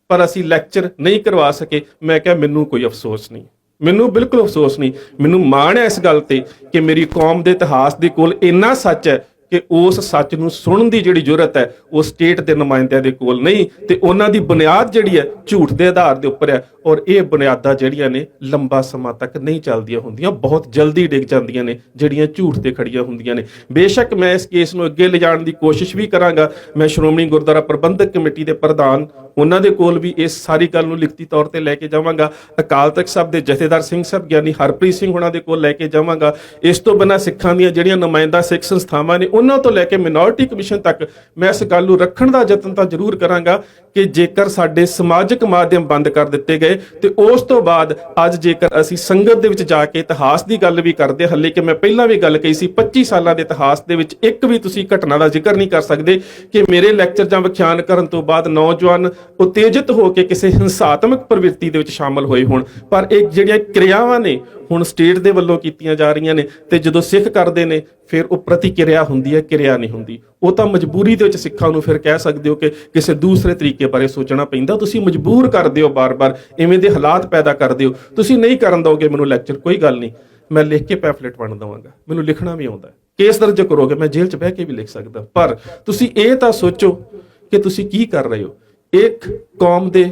ਪਰ ਅਸੀਂ ਲੈਕਚਰ ਨਹੀਂ ਕਰਵਾ ਸਕੇ। ਮੈਂ ਕਿਹਾ ਮੈਨੂੰ ਕੋਈ ਅਫਸੋਸ ਨਹੀਂ, ਮੈਨੂੰ ਬਿਲਕੁਲ ਅਫਸੋਸ ਨਹੀਂ, ਮੈਨੂੰ ਮਾਣ ਹੈ ਇਸ ਗੱਲ ਤੇ ਕਿ ਮੇਰੀ ਕੌਮ ਦੇ ਇਤਿਹਾਸ ਦੇ ਕੋਲ ਇੰਨਾ ਸੱਚ ਹੈ ਕਿ ਉਸ ਸੱਚ ਨੂੰ ਸੁਣਨ ਦੀ ਜਿਹੜੀ ਜੁਰਤ ਹੈ ਉਹ ਸਟੇਟ ਦੇ ਨੁਮਾਇੰਦਿਆਂ ਦੇ ਕੋਲ ਨਹੀਂ, ਤੇ ਉਹਨਾਂ ਦੀ ਬੁਨਿਆਦ ਜਿਹੜੀ ਹੈ ਝੂਠ ਦੇ ਆਧਾਰ ਦੇ ਉੱਪਰ ਹੈ। ਔਰ ਇਹ ਬੁਨਿਆਦਾਂ ਜਿਹੜੀਆਂ ਨੇ ਲੰਬਾ ਸਮਾਂ ਤੱਕ ਨਹੀਂ ਚੱਲਦੀਆਂ ਹੁੰਦੀਆਂ, ਬਹੁਤ ਜਲਦੀ ਡਿੱਗ ਜਾਂਦੀਆਂ ਨੇ ਜਿਹੜੀਆਂ ਝੂਠ ਤੇ ਖੜੀਆਂ ਹੁੰਦੀਆਂ ਨੇ। ਬੇਸ਼ੱਕ ਮੈਂ ਇਸ ਕੇਸ ਨੂੰ ਅੱਗੇ ਲਿਜਾਣ ਦੀ ਕੋਸ਼ਿਸ਼ ਵੀ ਕਰਾਂਗਾ। ਮੈਂ ਸ਼੍ਰੋਮਣੀ ਗੁਰਦੁਆਰਾ ਪ੍ਰਬੰਧਕ ਕਮੇਟੀ ਦੇ ਪ੍ਰਧਾਨ ਉਹਨਾਂ ਦੇ ਕੋਲ ਵੀ ਇਸ ਸਾਰੀ ਗੱਲ ਨੂੰ ਲਿਖਤੀ ਤੌਰ ਤੇ ਲੈ ਕੇ ਜਾਵਾਂਗਾ। ਅਕਾਲ ਤਖਤ ਸਾਹਿਬ ਦੇ ਜਥੇਦਾਰ ਸਿੰਘ ਸਾਹਿਬ ਗਿਆਨੀ ਹਰਪ੍ਰੀਤ ਸਿੰਘ ਉਹਨਾਂ ਦੇ ਕੋਲ ਲੈ ਕੇ ਜਾਵਾਂਗਾ। ਇਸ ਤੋਂ ਬਿਨਾਂ ਸਿੱਖਾਂ ਦੀਆਂ ਜਿਹੜੀਆਂ ਨੁਮਾਇੰਦਾ ਸਿੱਖ ਸੰਸਥਾਵਾਂ ਨੇ ਉਹਨਾਂ ਤੋਂ ਲੈ ਕੇ ਮਿਨੋਰਟੀ ਕਮਿਸ਼ਨ ਤੱਕ ਮੈਂ ਇਸ ਗੱਲ ਨੂੰ ਰੱਖਣ ਦਾ ਯਤਨ ਤਾਂ ਜ਼ਰੂਰ ਕਰਾਂਗਾ ਕਿ ਜੇਕਰ ਸਾਡੇ ਸਮਾਜਿਕ ਮਾਧਿਅਮ ਬੰਦ ਕਰ ਦਿੱਤੇ ਗਏ ਤੇ ਉਸ ਤੋਂ ਬਾਅਦ ਅੱਜ ਜੇਕਰ ਅਸੀਂ ਸੰਗਤ ਦੇ ਵਿੱਚ ਜਾ ਕੇ ਇਤਿਹਾਸ ਦੀ ਗੱਲ ਵੀ ਕਰਦੇ, ਹੱਲੇ ਕਿ ਮੈਂ ਪਹਿਲਾਂ ਵੀ ਗੱਲ ਕਹੀ ਸੀ 25 ਸਾਲਾਂ ਦੇ ਇਤਿਹਾਸ ਦੇ ਵਿੱਚ ਇੱਕ ਵੀ ਤੁਸੀਂ ਘਟਨਾ ਦਾ ਜ਼ਿਕਰ ਨਹੀਂ ਕਰ ਸਕਦੇ ਕਿ ਮੇਰੇ ਲੈਕਚਰ ਜਾਂ ਵਿਖਿਆਨ ਕਰਨ ਤੋਂ ਬਾਅਦ ਨੌਜਵਾਨ ਉਤੇਜਿਤ ਹੋ ਕੇ ਕਿਸੇ ਹਿੰਸਾਤਮਕ ਪ੍ਰਵਿਰਤੀ ਦੇ ਵਿੱਚ ਸ਼ਾਮਲ ਹੋਏ ਹੋਣ। ਪਰ ਇਹ ਜਿਹੜੀਆਂ ਕਿਰਿਆਵਾਂ ਨੇ ਹੁਣ ਸਟੇਟ ਦੇ ਵੱਲੋਂ ਕੀਤੀਆਂ ਜਾ ਰਹੀਆਂ ਨੇ, ਤੇ ਜਦੋਂ ਸਿੱਖ ਕਰਦੇ ਨੇ ਫਿਰ ਉਹ ਪ੍ਰਤੀਕਿਰਿਆ ਹੁੰਦੀ ਹੈ, ਕਿਰਿਆ ਨਹੀਂ ਹੁੰਦੀ। ਉਹ ਤਾਂ ਮਜਬੂਰੀ ਦੇ ਵਿੱਚ ਸਿੱਖਾਂ ਨੂੰ ਫਿਰ ਕਹਿ ਸਕਦੇ ਹੋ ਕਿ ਕਿਸੇ ਦੂਸਰੇ ਤਰੀਕੇ ਬਾਰੇ ਸੋਚਣਾ ਪੈਂਦਾ। ਤੁਸੀਂ ਮਜਬੂਰ ਕਰਦੇ ਹੋ, ਬਾਰ-ਬਾਰ ਇਵੇਂ ਦੇ ਹਾਲਾਤ ਪੈਦਾ ਕਰਦੇ ਹੋ। ਤੁਸੀਂ ਨਹੀਂ ਕਰਨ ਦਿਓਗੇ ਮੈਨੂੰ ਲੈਕਚਰ, ਕੋਈ ਗੱਲ ਨਹੀਂ, ਮੈਂ ਲਿਖ ਕੇ ਪੈਫਲੇਟ ਵੰਡ ਦਵਾਂਗਾ, ਮੈਨੂੰ ਲਿਖਣਾ ਵੀ ਆਉਂਦਾ। ਕੇਸ ਦਰਜ ਕਰੋਗੇ, ਮੈਂ ਜੇਲ੍ਹ 'ਚ ਬਹਿ ਕੇ ਵੀ ਲਿਖ ਸਕਦਾ। ਪਰ ਤੁਸੀਂ ਇਹ ਤਾਂ ਸੋਚੋ ਕਿ ਤੁਸੀਂ ਕੀ ਕਰ ਰਹੇ ਹੋ। ਇੱਕ ਕੌਮ ਦੇ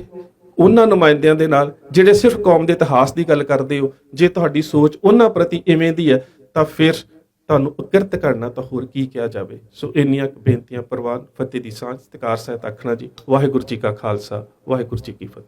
ਉਹਨਾਂ ਨੁਮਾਇੰਦਿਆਂ ਦੇ ਨਾਲ ਜਿਹੜੇ ਸਿਰਫ ਕੌਮ ਦੇ ਇਤਿਹਾਸ ਦੀ ਗੱਲ ਕਰਦੇ ਹੋ, ਜੇ ਤੁਹਾਡੀ ਸੋਚ ਉਹਨਾਂ ਪ੍ਰਤੀ ਇਵੇਂ ਦੀ ਹੈ ਤਾਂ ਫਿਰ ਤੁਹਾਨੂੰ ਅਕਿਰਤ ਕਰਨਾ ਤਾਂ ਹੋਰ ਕੀ ਕਿਹਾ ਜਾਵੇ। ਸੋ ਇੰਨੀਆਂ ਬੇਨਤੀਆਂ ਪ੍ਰਵਾਨ, ਫਤਿਹ ਦੀ ਸਾਂਝ, ਸਤਿਕਾਰ ਸਹਿਤ ਆਖਣਾ ਜੀ। ਵਾਹਿਗੁਰੂ ਜੀ ਕਾ ਖਾਲਸਾ, ਵਾਹਿਗੁਰੂ ਜੀ ਕੀ ਫਤਿਹ।